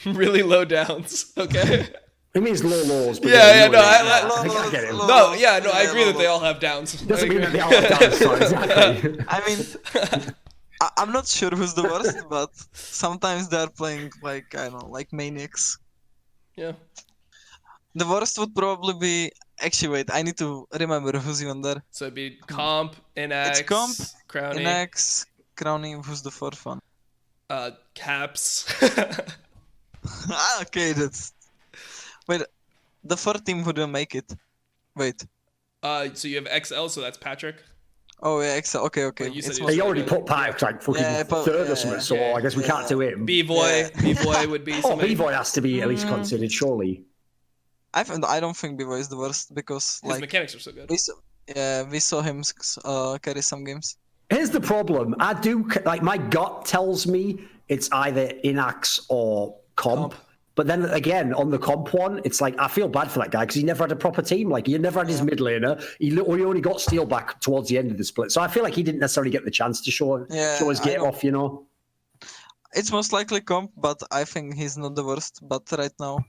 Really low downs. Okay. It means low lows. But I get him. I agree that they all have downs. Doesn't mean that they all have downs. So exactly. I mean, I'm not sure who's the worst, but sometimes they're playing like, I don't know, like maniacs. Yeah. The worst would probably be. Actually, wait. I need to remember who's even there. So it'd be Comp, Inax, It's Comp, Crowny, Inax, Crowny. Who's the fourth one? Caps. Okay, that's. Wait, the fourth team wouldn't make it. Wait. So you have XL, so that's Patrick. Oh yeah, okay. Well, you said He already put Patrick like fucking third or something, so I guess we can't do him. B-Boy would be. B-Boy has to be at least considered, surely. I don't think B-Boy is the worst because his mechanics are so good. We saw him carry some games. Here's the problem. I do like my gut tells me it's either Inax or Comp. But then again, on the Comp one, it's like I feel bad for that guy because he never had a proper team. Like he never had his mid laner. He only got Steel back towards the end of the split. So I feel like he didn't necessarily get the chance to show his game off. You know, it's most likely Comp, but I think he's not the worst. But right now,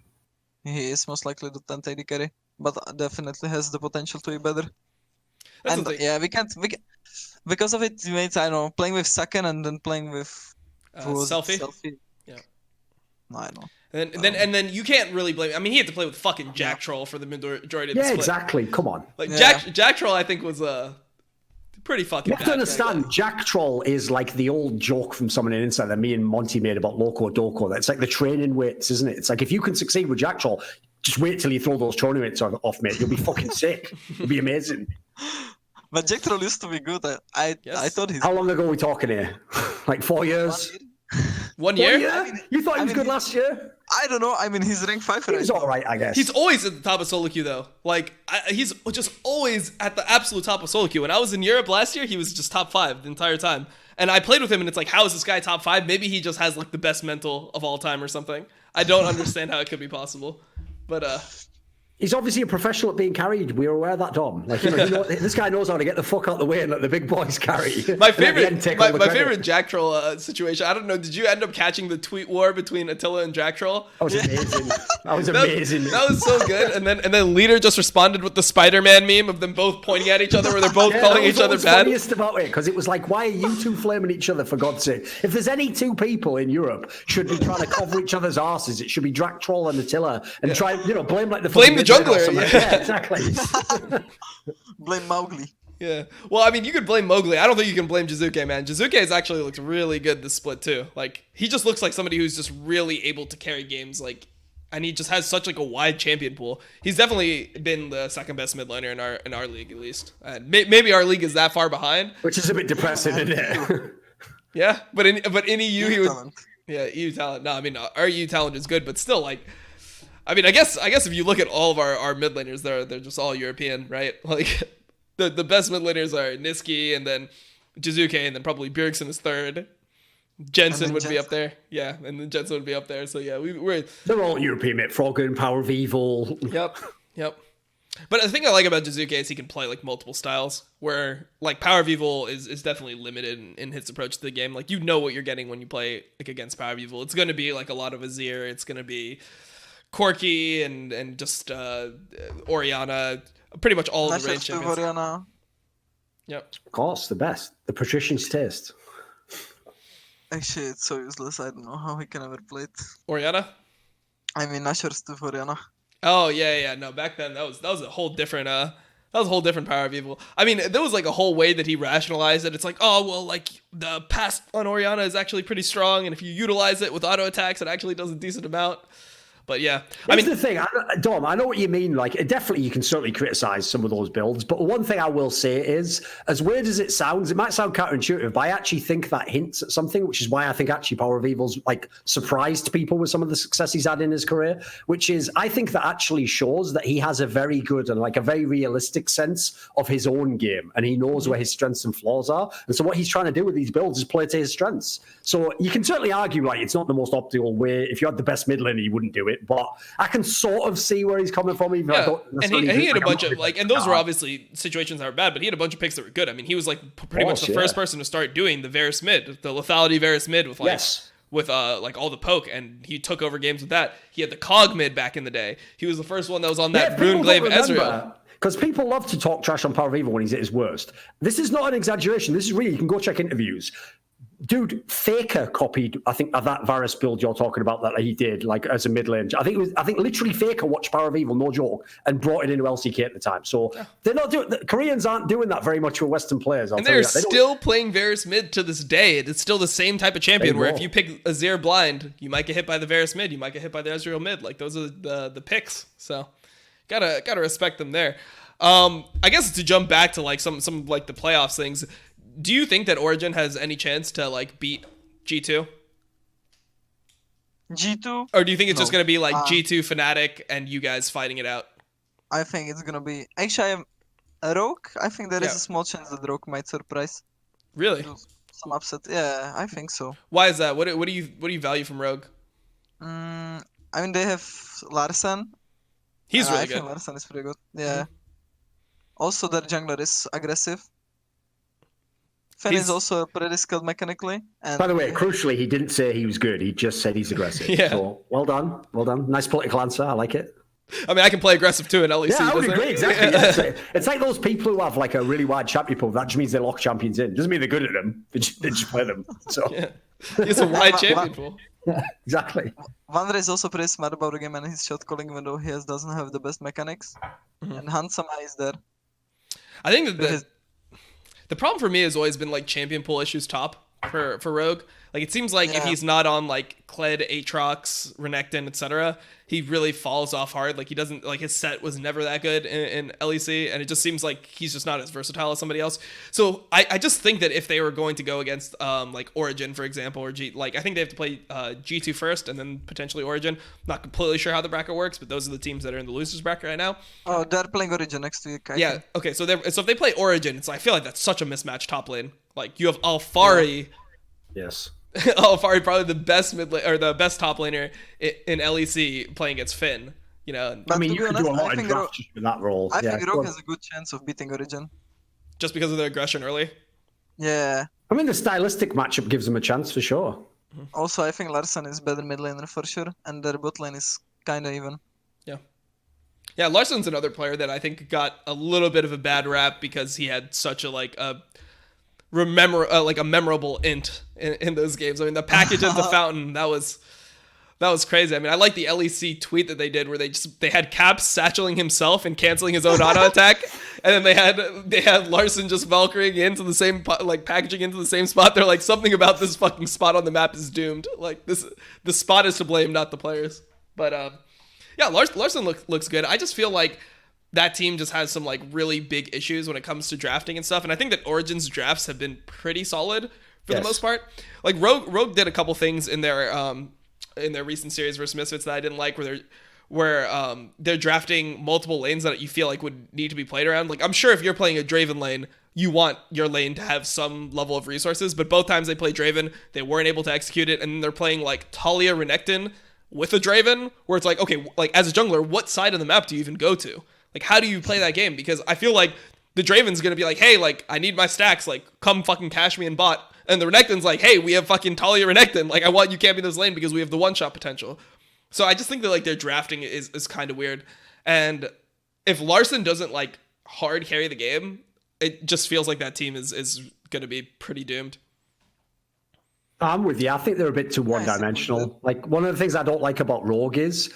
he is most likely the 10th AD carry, but definitely has the potential to be better. We can't because of it. Mates, I don't know, playing with second and then playing with Selfie. Yeah, no, I know. And then you can't really blame. I mean, he had to play with fucking Jack Troll for the majority of the split. Yeah, exactly. Come on. Like Jack Troll, I think was pretty fucking. You have to understand, Jack Troll is like the old joke from someone in Insight that me and Monty made about Loco Doco. That's like the training weights, isn't it? It's like if you can succeed with Jack Troll, just wait till you throw those training weights off, mate. You'll be fucking sick. It'll be amazing. But Jack Troll used to be good. I thought he's. How long ago are we talking here? Like 4 years? 1 year? You thought he was good last year? I don't know. I mean, he's ranked 5 right. He's all right, I guess. He's always at the top of solo queue, though. Like, he's just always at the absolute top of solo queue. When I was in Europe last year, he was just top 5 the entire time. And I played with him, and it's like, how is this guy top 5? Maybe he just has, like, the best mental of all time or something. I don't understand how it could be possible. But, he's obviously a professional at being carried. We're aware of that, Dom. Like, this guy knows how to get the fuck out the way and let the big boys carry. My favorite Jack Troll situation. I don't know. Did you end up catching the tweet war between Attila and Jack Troll? That was amazing. That was amazing. That was so good. And then Leader just responded with the Spider-Man meme of them both pointing at each other, where they're both calling each other bad. Funniest about it, because it was like, why are you two flaming each other, for God's sake? If there's any two people in Europe should be trying to cover each other's asses, it should be Jack Troll and Attila, and try, blame like the jungler. Yeah, exactly. Blame Mowgli. Yeah. Well, I mean, you could blame Mowgli. I don't think you can blame Jizuke, man. Jizuke has actually looked really good this split too. Like, he just looks like somebody who's just really able to carry games. Like, and he just has such like a wide champion pool. He's definitely been the second best mid laner in our league, at least. And maybe our league is that far behind, which is a bit depressing, isn't it? Yeah, but in EU he would. Talent. Yeah, EU talent. No, I mean our EU talent is good, but still, like. I mean, I guess if you look at all of our mid laners, they're just all European, right? Like, the best mid laners are Niski, and then Jizuke, and then probably Bjergsen is third. Jensen would be up there. Yeah, and then Jensen would be up there. So, yeah, we're... They're all European, mate. Froggen, Power of Evil. Yep. But the thing I like about Jizuke is he can play, like, multiple styles, where, like, Power of Evil is definitely limited in his approach to the game. Like, you know what you're getting when you play, like, against Power of Evil. It's going to be, like, a lot of Azir. It's going to be... Corki and just Orianna, pretty much all of the range champions. Orianna. Yep. Of course, the best. The patrician's taste. Actually, it's so useless. I don't know how he can ever play it. Orianna? I mean, Nashor's to Orianna. Oh yeah. No, back then that was a whole different That was a whole different power of evil. I mean, there was like a whole way that he rationalized it. It's like, oh, well, like the pass on Orianna is actually pretty strong. And if you utilize it with auto attacks, it actually does a decent amount. But yeah, I mean, the thing, Dom, I know what you mean. Like, definitely, you can certainly criticize some of those builds. But one thing I will say is, as weird as it sounds, it might sound counterintuitive, but I actually think that hints at something, which is why I think actually Power of Evil's like surprised people with some of the success he's had in his career. Which is, I think that actually shows that he has a very good and like a very realistic sense of his own game, and he knows where his strengths and flaws are. And so, what he's trying to do with these builds is play to his strengths. So you can certainly argue like it's not the most optimal way. If you had the best mid laner, you wouldn't do it. But I can sort of see where he's coming from. Even yeah. And he had a bunch of like, and those were obviously situations that were bad, but he had a bunch of picks that were good. I mean, he was like pretty much the first person to start doing the Varus mid, the lethality Varus mid with like with like all the poke, and he took over games with that. He had the Cog mid back in the day. He was the first one that was on that Runeglaive Ezreal. Because people love to talk trash on Power of Evil when he's at his worst. This is not an exaggeration. This is real. You can go check interviews. Dude, Faker copied, I think, that Varus build you're talking about that he did, like as a mid lane. I think literally Faker watched Power of Evil, no joke, and brought it into LCK at the time. So they're not doing. The Koreans aren't doing that very much for Western players. And they're still playing Varus mid to this day. It's still the same type of champion where if you pick Azir blind, you might get hit by the Varus mid, you might get hit by the Ezreal mid. Like those are the picks. So gotta respect them there. I guess to jump back to like some like the playoffs things. Do you think that Origin has any chance to like beat G2? G2? Or do you think it's just going to be like G2 Fnatic and you guys fighting it out? I think it's going to be... Actually, I am a Rogue. I think there is a small chance that Rogue might surprise. Really? Some upset. Yeah, I think so. Why is that? What do you value from Rogue? I mean, they have Larsen. He's really good. I think Larsen is pretty good. Yeah. Also, their jungler is aggressive. Fen is also pretty skilled mechanically. And by the way, crucially, he didn't say he was good. He just said he's aggressive. Yeah. So, well done. Well done. Nice political answer. I like it. I mean, I can play aggressive too in LEC. Yeah, I would agree. Exactly. Yeah. It's like those people who have like a really wide champion pool. That just means they lock champions in. Doesn't mean they're good at them. They just play them. So yeah. It's a wide champion pool. Yeah, exactly. Vandre is also pretty smart about the game and his shot calling, even though he doesn't have the best mechanics. And Handsome Eye is there. I think that the problem for me has always been like champion pool issues top for Rogue. Like it seems like if he's not on like Kled, Aatrox, Renekton, etc., he really falls off hard. Like he doesn't like his set was never that good in LEC, and it just seems like he's just not as versatile as somebody else. So I just think that if they were going to go against like Origin, for example, or I think they have to play G2 first and then potentially Origin. Not completely sure how the bracket works, but those are the teams that are in the losers bracket right now. Oh, they're playing Origin next week. I think. Okay. So if they play Origin, I feel like that's such a mismatch top lane. Like you have Alfari. Yeah. Yes. Alfari probably the best mid or the best top laner in LEC playing against Finn. You know, I mean, you can do a lot in draft just with that role. I think Rogue has a good chance of beating Origin. Just because of their aggression early? Yeah. I mean, the stylistic matchup gives them a chance for sure. Also, I think Larsen is better mid laner for sure, and their bot lane is kind of even. Yeah. Yeah, Larsen's another player that I think got a little bit of a bad rap because he had such a memorable int in those games. I mean, the package at the fountain, that was crazy. I mean, I like the LEC tweet that they did where they had Caps satcheling himself and canceling his own auto attack, and then they had Larsen just Valkyrie into the same packaging into the same spot. They're like, something about this fucking spot on the map is doomed. Like the spot is to blame, not the players. But yeah, Larsen looks good. I just feel like that team just has some like really big issues when it comes to drafting and stuff. And I think that Origin's drafts have been pretty solid for the most part. Like Rogue did a couple things in their recent series versus Misfits that I didn't like, where they're drafting multiple lanes that you feel like would need to be played around. Like I'm sure if you're playing a Draven lane, you want your lane to have some level of resources, but both times they played Draven, they weren't able to execute it, and then they're playing like Talia Renekton with a Draven, where it's like, okay, like as a jungler, what side of the map do you even go to? Like, how do you play that game? Because I feel like the Draven's going to be like, hey, like, I need my stacks. Like, come fucking cash me in bot. And the Renekton's like, hey, we have fucking Talia Renekton. Like, I want you camping this lane because we have the one-shot potential. So I just think that, like, their drafting is kind of weird. And if Larsen doesn't, like, hard carry the game, it just feels like that team is going to be pretty doomed. I'm with you. I think they're a bit too one-dimensional. Like, one of the things I don't like about Rogue is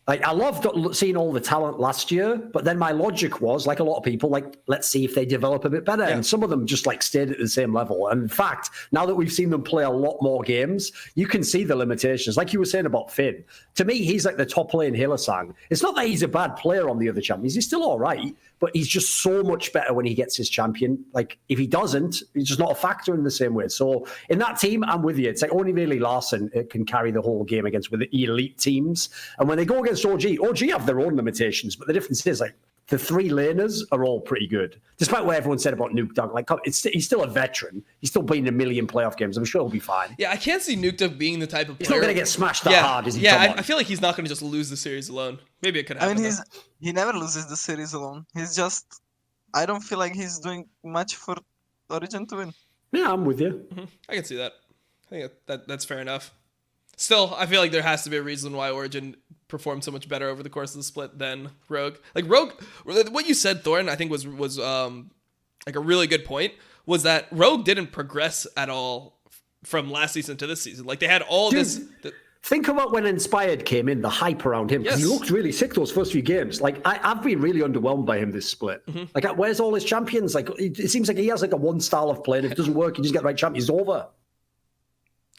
Like, I loved seeing all the talent last year, but then my logic was, like a lot of people, like, let's see if they develop a bit better. Yeah. And some of them just like stayed at the same level. And in fact, now that we've seen them play a lot more games, you can see the limitations. Like you were saying about Finn, to me, he's like the top player in Hillsong. It's not that he's a bad player on the other champions. He's still all right, but he's just so much better when he gets his champion. Like, if he doesn't, he's just not a factor in the same way. So in that team, I'm with you. It's like only really Larson can carry the whole game against with the elite teams. And when they go against OG have their own limitations, but the difference is like the three laners are all pretty good. Despite what everyone said about Nuke Dog, like he's still a veteran. He's still been in a million playoff games. I'm sure he'll be fine. Yeah, I can't see Nuke Dog being the type of player. He's not going to get smashed that hard, is he? Yeah, I feel like he's not going to just lose the series alone. Maybe it could happen. I mean, he never loses the series alone. He's just, I don't feel like he's doing much for Origin to win. Yeah, I'm with you. Mm-hmm. I can see that. I think that's fair enough. Still, I feel like there has to be a reason why Origin performed so much better over the course of the split than Rogue. Like Rogue, what you said, Thorin, I think was like a really good point. Was that Rogue didn't progress at all from last season to this season? Like they had all this. Think about when Inspired came in, the hype around him. Yes. He looked really sick those first few games. Like I've been really underwhelmed by him this split. Mm-hmm. Like where's all his champions? Like it seems like he has like a one style of play. And if it doesn't work, he just get the right champion. He's over.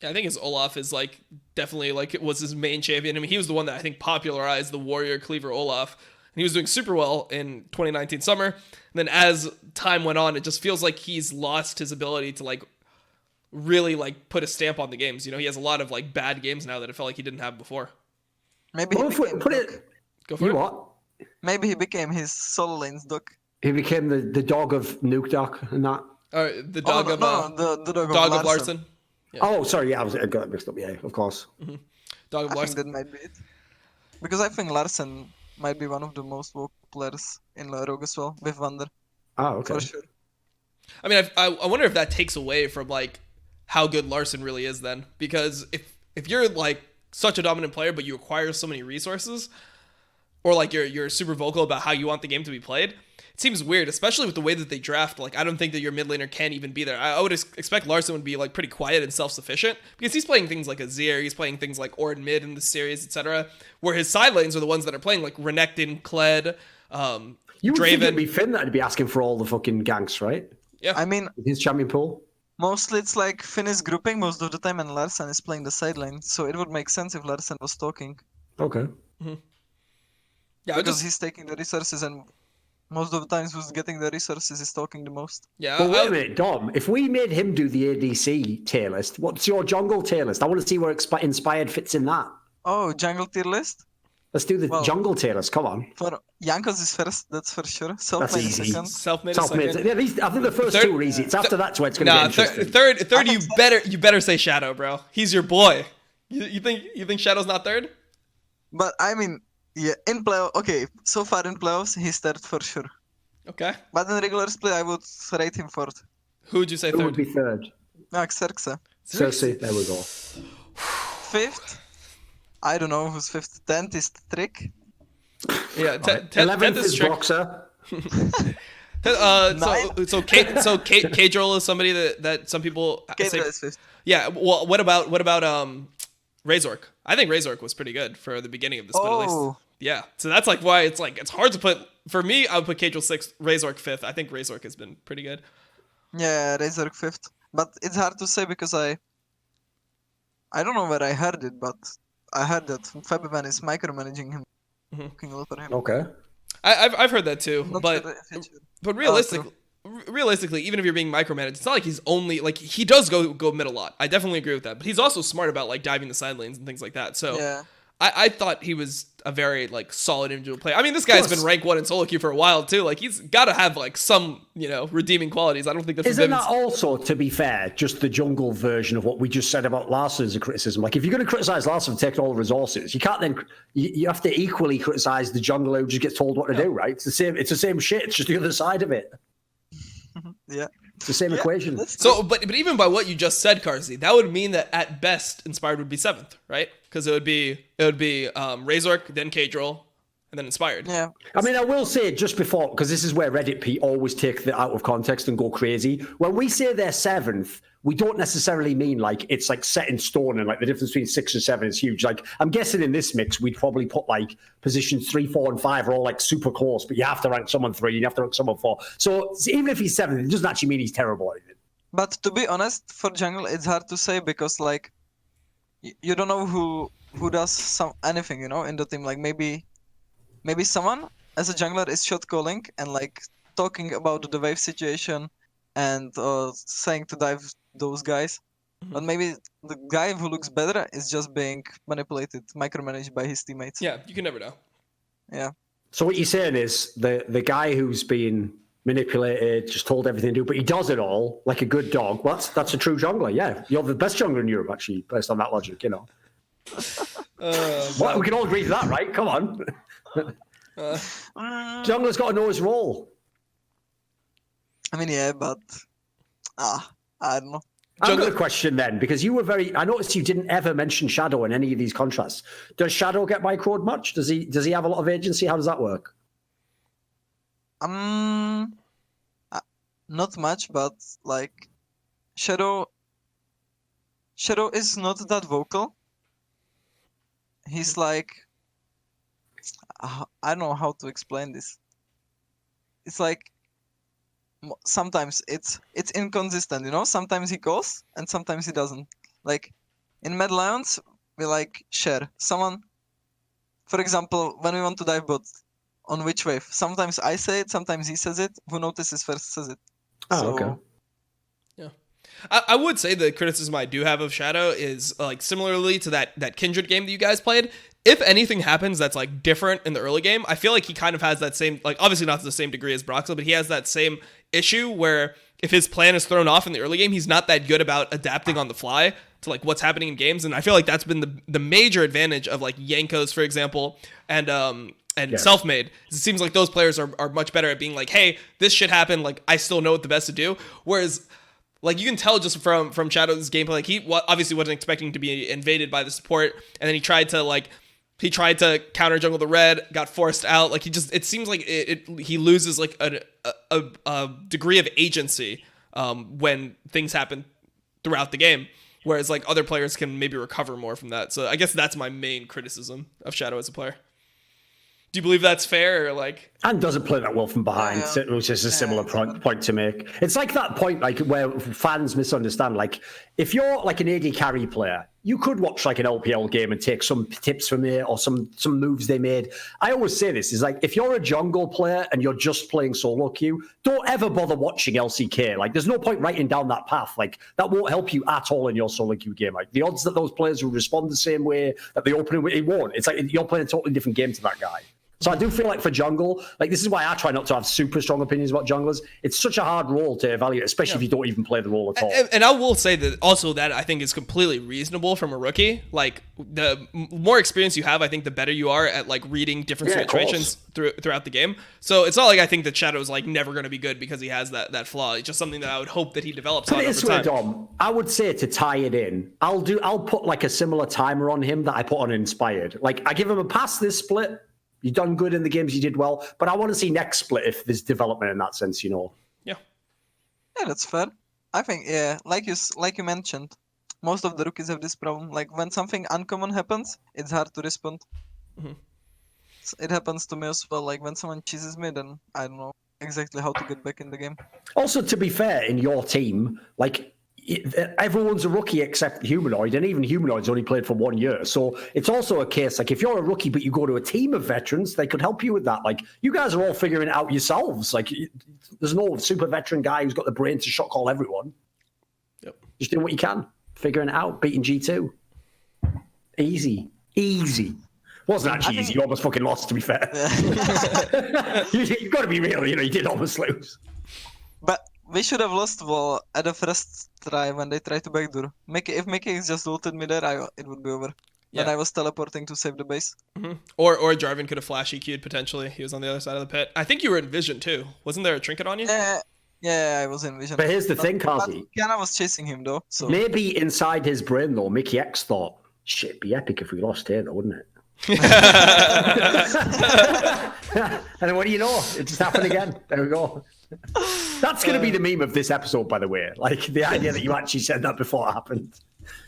Yeah, I think his Olaf is like definitely like it was his main champion. I mean, he was the one that I think popularized the Warrior Cleaver Olaf. And he was doing super well in 2019 summer. And then as time went on, it just feels like he's lost his ability to like really like put a stamp on the games. You know, he has a lot of like bad games now that it felt like he didn't have before. Maybe Go for it. What? Maybe he became his solo lane's duck. He became the dog of Nuke Duck and that. The dog the dog of Larson. Yeah. Oh, sorry. Yeah, I got it mixed up. Yeah, of course. Mm-hmm. Dog of Larson. I think that might be it. Because I think Larson might be one of the most vocal players in La Rogue as well, with Wander. Oh, okay. For sure. I mean, I wonder if that takes away from like how good Larson really is then, because if you're like such a dominant player but you acquire so many resources, or like you're super vocal about how you want the game to be played, it seems weird, especially with the way that they draft. Like, I don't think that your mid laner can even be there. I would expect Larson would be like pretty quiet and self-sufficient because he's playing things like Azir, he's playing things like Ord mid in the series, etc. Where his side lanes are the ones that are playing like Renekton, Kled, you would Draven. think it'd be Finn that'd be asking for all the fucking ganks, right? Yeah. I mean, his champion pool. Mostly it's like Finn is grouping most of the time and Larson is playing the side lane. So it would make sense if Larson was talking. Okay. Mm-hmm. Yeah, because he's taking the resources and most of the times who's getting the resources is talking the most. Yeah. But wait a minute, Dom. If we made him do the ADC tier list, what's your jungle tier list? I want to see where Inspired fits in that. Oh, jungle tier list? Let's do the jungle tier list. Come on. For Jankos is first, that's for sure. Self-made is second. Self-made is second. Yeah, I think the first two are easy. It's after that's where it's going to get interesting. Third, you better say Shadow, bro. He's your boy. You think Shadow's not third? But I mean, yeah, in playoff. Okay, so far in playoffs, he's third for sure. Okay. But in regular split, I would rate him fourth. Who would you say third? Who would be third? Xerxes. Cersei. There we go. Fifth. I don't know who's fifth. 10th is Trick. Yeah, 11th is Boxer. So K-Droll is somebody that some people say. Is fifth. Yeah. Well, what about Razork? I think Razork was pretty good for the beginning of the split, at least. Yeah. So that's like why it's hard to put. For me, I would put K-Droll sixth, Razork fifth. I think Razork has been pretty good. Yeah, Razork fifth. But it's hard to say because I don't know where I heard it, but I heard that Fabian is micromanaging him, looking a lot for him. Okay. I've heard that too, Not but realistically, even if you're being micromanaged, it's not like he's only like he does go mid a lot. I definitely agree with that, but he's also smart about like diving the side lanes and things like that. So yeah. I thought he was a very like solid individual player. I mean, this guy's been rank 1 in solo queue for a while too. Like he's got to have like some redeeming qualities. I don't think that's isn't that also, to be fair, just the jungle version of what we just said about Larson as a criticism. Like if you're going to criticize Larson for taking all the resources, you can't then you have to equally criticize the jungler who just gets told what to do. Right? It's the same shit. It's just the other side of it. Yeah. It's the same equation. So, but even by what you just said, Carzzy, that would mean that at best, Inspired would be 7th, right? Because it would be Razork, then K-Droll, and then Inspired. Yeah. I mean, I will say just before, because this is where Reddit P always take the out of context and go crazy. When we say they're 7th, we don't necessarily mean like it's like set in stone and like the difference between 6 and 7 is huge. Like I'm guessing in this mix, we'd probably put like positions 3, 4, and 5 are all like super close, but you have to rank someone 3, you have to rank someone 4. So even if he's 7th, it doesn't actually mean he's terrible at it. But to be honest, for jungle, it's hard to say because like you don't know who does anything, you know, in the team. Like maybe someone as a jungler is shot calling and like talking about the wave situation and saying to dive those guys. But maybe the guy who looks better is just being manipulated, micromanaged by his teammates. Yeah, you can never know. Yeah. So what you're saying is the guy who's been manipulated, just told everything to do, but he does it all like a good dog. Well, that's a true jungler. Yeah, you're the best jungler in Europe, actually, based on that logic. You know. Well, we can all agree to that, right? Come on. Jungler's got to know his role. I mean, yeah, but I don't know. I've got a question then, because you were I noticed you didn't ever mention Shadow in any of these contrasts. Does Shadow get microed much? Does he have a lot of agency? How does that work? Not much, but like Shadow is not that vocal. He's like, I don't know how to explain this. It's like sometimes it's inconsistent, you know. Sometimes he goes and sometimes he doesn't. Like in Mad Lions, we like share someone. For example, when we want to dive bot, on which wave? Sometimes I say it, sometimes he says it. Who notices first says it. Oh, okay. Yeah. I would say the criticism I do have of Shadow is like similarly to that Kindred game that you guys played. If anything happens that's like different in the early game, I feel like he kind of has that same, like obviously not to the same degree as Broxel, but he has that same issue where if his plan is thrown off in the early game, he's not that good about adapting on the fly to like what's happening in games. And I feel like that's been the major advantage of like Yankos, for example, and Selfmade. It seems like those players are much better at being like, hey, this shit happened, like I still know what the best to do. Whereas like you can tell just from Shadow's gameplay, like he obviously wasn't expecting to be invaded by the support, and then he tried to counter jungle the red, got forced out. Like it seems like he loses like a degree of agency when things happen throughout the game, whereas like other players can maybe recover more from that. So I guess that's my main criticism of Shadow as a player. Do you believe that's fair, or like? And doesn't play that well from behind, which is a similar point to make. It's like that point, like where fans misunderstand. Like, if you're like an AD carry player, you could watch like an LPL game and take some tips from it or some moves they made. I always say this is like, if you're a jungle player and you're just playing solo queue, don't ever bother watching LCK. Like, there's no point writing down that path. Like, that won't help you at all in your solo queue game. Like, the odds that those players will respond the same way that they open it won't. It's like you're playing a totally different game to that guy. So I do feel like for jungle, like this is why I try not to have super strong opinions about junglers. It's such a hard role to evaluate, especially if you don't even play the role at all. And I will say that also that I think is completely reasonable from a rookie. Like the more experience you have, I think the better you are at like reading different situations throughout the game. So it's not like I think that Shadow's like never going to be good because he has that flaw. It's just something that I would hope that he develops on over time. Dom, I would say to tie it in, I'll put like a similar timer on him that I put on Inspired. Like I give him a pass this split. You've done good in the games you did well, but I want to see next split if there's development in that sense, you know. Yeah, that's fair. I think like you mentioned, most of the rookies have this problem. Like when something uncommon happens, it's hard to respond. Mm-hmm. It happens to me as well. Like when someone cheeses me, then I don't know exactly how to get back in the game. Also, to be fair, in your team, like everyone's a rookie except Humanoid, and even Humanoid's only played for 1 year. So it's also a case like if you're a rookie but you go to a team of veterans, they could help you with that. Like you guys are all figuring it out yourselves. Like there's no super veteran guy who's got the brain to shot call everyone. Yep. Just doing what you can, figuring it out, beating G2. Easy. Wasn't actually easy. You almost fucking lost, to be fair. You've got to be real. You know, you did almost lose. But we should have lost at the first try when they tried to backdoor. If Mickey just ulted me there, it would be over. Yeah. Then I was teleporting to save the base. Mm-hmm. Or Jarvan could have flash EQ'd potentially. He was on the other side of the pit. I think you were in Vision too. Wasn't there a trinket on you? Yeah, I was in Vision. But here's the thing, Carzzy. Kiana was chasing him though. So maybe inside his brain though, Mickey X thought, shit, it'd be epic if we lost here though, wouldn't it? And then what do you know? It just happened again. There we go. That's going to be the meme of this episode, by the way. Like the idea that you actually said that before it happened.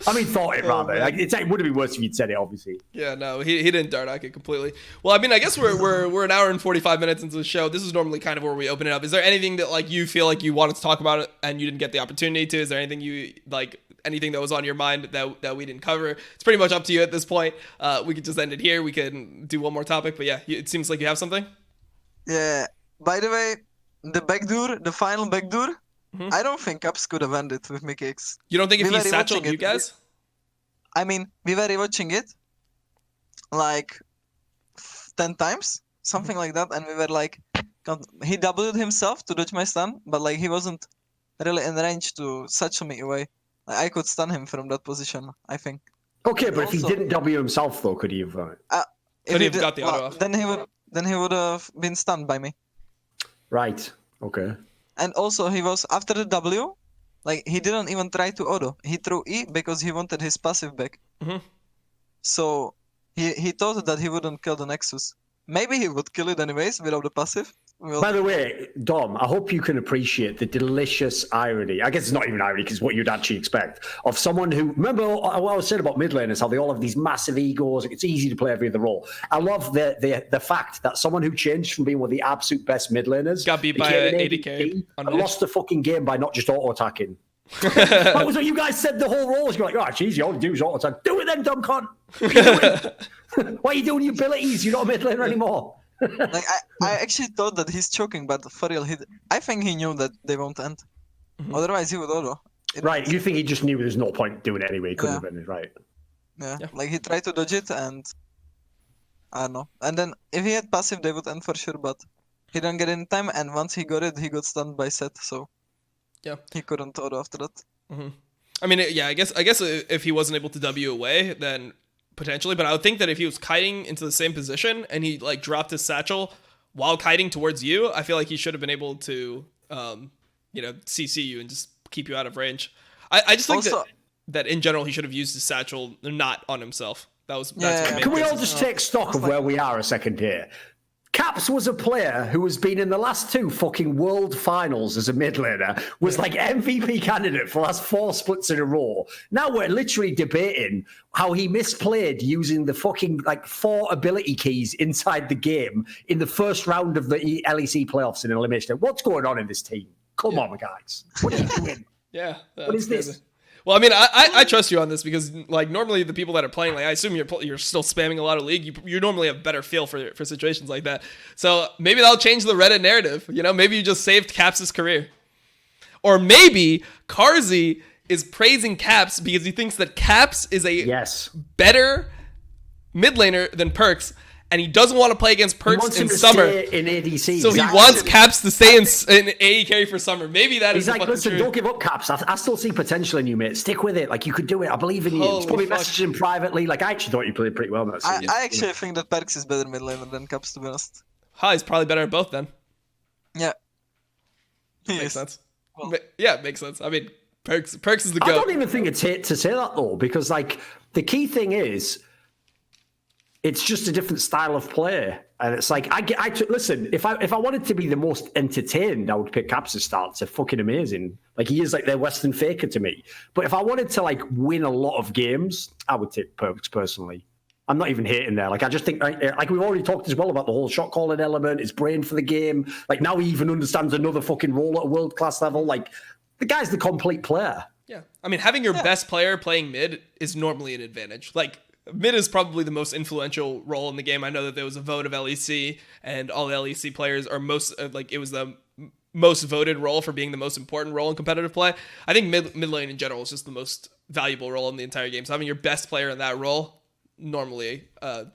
I mean, thought it rather. Like, it would have been worse if you'd said it, obviously. Yeah, no, he didn't Dardock it completely. Well, I mean, I guess we're an hour and 45 minutes into the show. This is normally kind of where we open it up. Is there anything that like you feel like you wanted to talk about and you didn't get the opportunity to? Is there anything you like? Anything that was on your mind that we didn't cover? It's pretty much up to you at this point. We could just end it here. We can do one more topic, but yeah, it seems like you have something. Yeah. By the way, the final backdoor, I don't think Caps could have ended with Mickey X. You don't think if We he were satcheled rewatching you it. guys? I mean, we were rewatching it like 10 times, something like that, and we were like, God, he W'd himself to dodge my stun, but like he wasn't really in range to satchel me away. Like, I could stun him from that position, I think. Okay, but if he Also- didn't W himself, though, could he have? If Could he have did- got the auto off? Then he would have been stunned by me. Right. Okay. And also he was after the W, like he didn't even try to auto. He threw E because he wanted his passive back. Mhm. So he thought that he wouldn't kill the Nexus. Maybe he would kill it anyways without the passive. By the way, Dom, I hope you can appreciate the delicious irony. I guess it's not even irony because what you'd actually expect of someone who, remember what I was saying about mid laners, how they all have these massive egos. It's easy to play every other role. I love the fact that someone who changed from being one of the absolute best mid laners Got beat by became an an 80K on and mid. lost the fucking game by not just auto attacking. That was what you guys said the whole role. You're like, oh, geez, you all you do is auto attack. Do it then, dumb cunt. What are you doing? Why are you doing your abilities? You're not a mid laner anymore. Like I actually thought that he's choking, but for real, I think he knew that they won't end. Otherwise, he would auto. Right, you think he just knew there's no point doing it anyway. Couldn't have been, right? Yeah. Yeah. Like he tried to dodge it, and I don't know. And then if he had passive, they would end for sure. But he didn't get in time, and once he got it, he got stunned by Set. So Yeah. he couldn't auto after that. I mean, yeah, I guess if he wasn't able to W away, then potentially. But I would think that if he was kiting into the same position and he like dropped his satchel while kiting towards you, I feel like he should have been able to, CC you and just keep you out of range. I just think Also- that in general he should have used his satchel not on himself. That's Yeah. my main Can we all criticism. just take stock of where we are a second here? Caps was a player who has been in the last two fucking world finals as a mid laner, was like MVP candidate for the last 4 splits in a row. Now we're literally debating how he misplayed using the fucking like 4 ability keys inside the game in the first round of the LEC playoffs in elimination. What's going on in this team? Come on, guys. What are you doing? Yeah. What is that's this? crazy. Well, I mean, I trust you on this because, like, normally the people that are playing, like, I assume you're still spamming a lot of League. You normally have better feel for situations like that. So maybe that'll change the Reddit narrative. You know, maybe you just saved Caps' career. Or maybe Carzzy is praising Caps because he thinks that Caps is a Yes. better mid laner than Perks, and he doesn't want to play against He Perks wants in him to summer. stay in ADC. So he Exactly. wants Caps to stay in AE carry for summer. Maybe that is He's the like, fucking listen, truth. don't give up, Caps. I still see potential in you, mate. Stick with it. Like, you could do it. I believe in you. Holy He's probably fuck. messaged him privately. Like, I actually thought you played pretty well in that series. I actually think that Perks is better mid laner than Caps, to be honest. He's probably better at both then. Yeah. He Makes is. sense. Well- Yeah, it makes sense. I mean, Perks is the I goat. don't even think it's hate to say that, though, because, like, the key thing is it's just a different style of play. And it's like, listen, if I wanted to be the most entertained, I would pick Caps' starts. They're fucking amazing. Like, he is like their Western Faker to me. But if I wanted to, like, win a lot of games, I would take Perks personally. I'm not even hating there. Like, I just think, like we've already talked as well about the whole shot calling element, his brain for the game. Like, now he even understands another fucking role at a world class level. Like, the guy's the complete player. Yeah. I mean, having your best player playing mid is normally an advantage. Like, mid is probably the most influential role in the game. I know that there was a vote of LEC, and all the LEC players are it was the most voted role for being the most important role in competitive play. I think mid lane in general is just the most valuable role in the entire game. So having your best player in that role, normally, the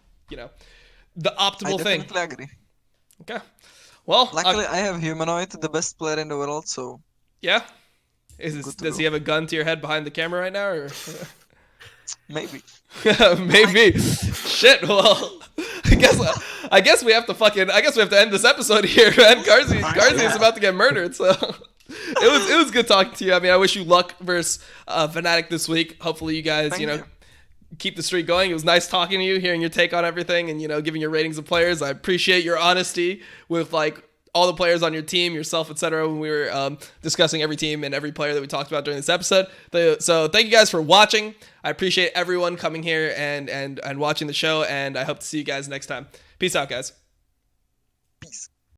optimal I thing. definitely agree. Okay. Well, Luckily, I have Humanoid, the best player in the world, so yeah. Good to Does he go. have a gun to your head behind the camera right now, or maybe. maybe? Shit. Well, I guess we have to end this episode here, man. Carzzy is about to get murdered, so it was good talking to you. I mean, I wish you luck versus Fnatic this week. Hopefully, you guys, Thank you know, you. keep the streak going. It was nice talking to you, hearing your take on everything, and giving your ratings of players. I appreciate your honesty with like all the players on your team, yourself, etc. When we were discussing every team and every player that we talked about during this episode. So thank you guys for watching. I appreciate everyone coming here and watching the show, and I hope to see you guys next time. Peace out, guys.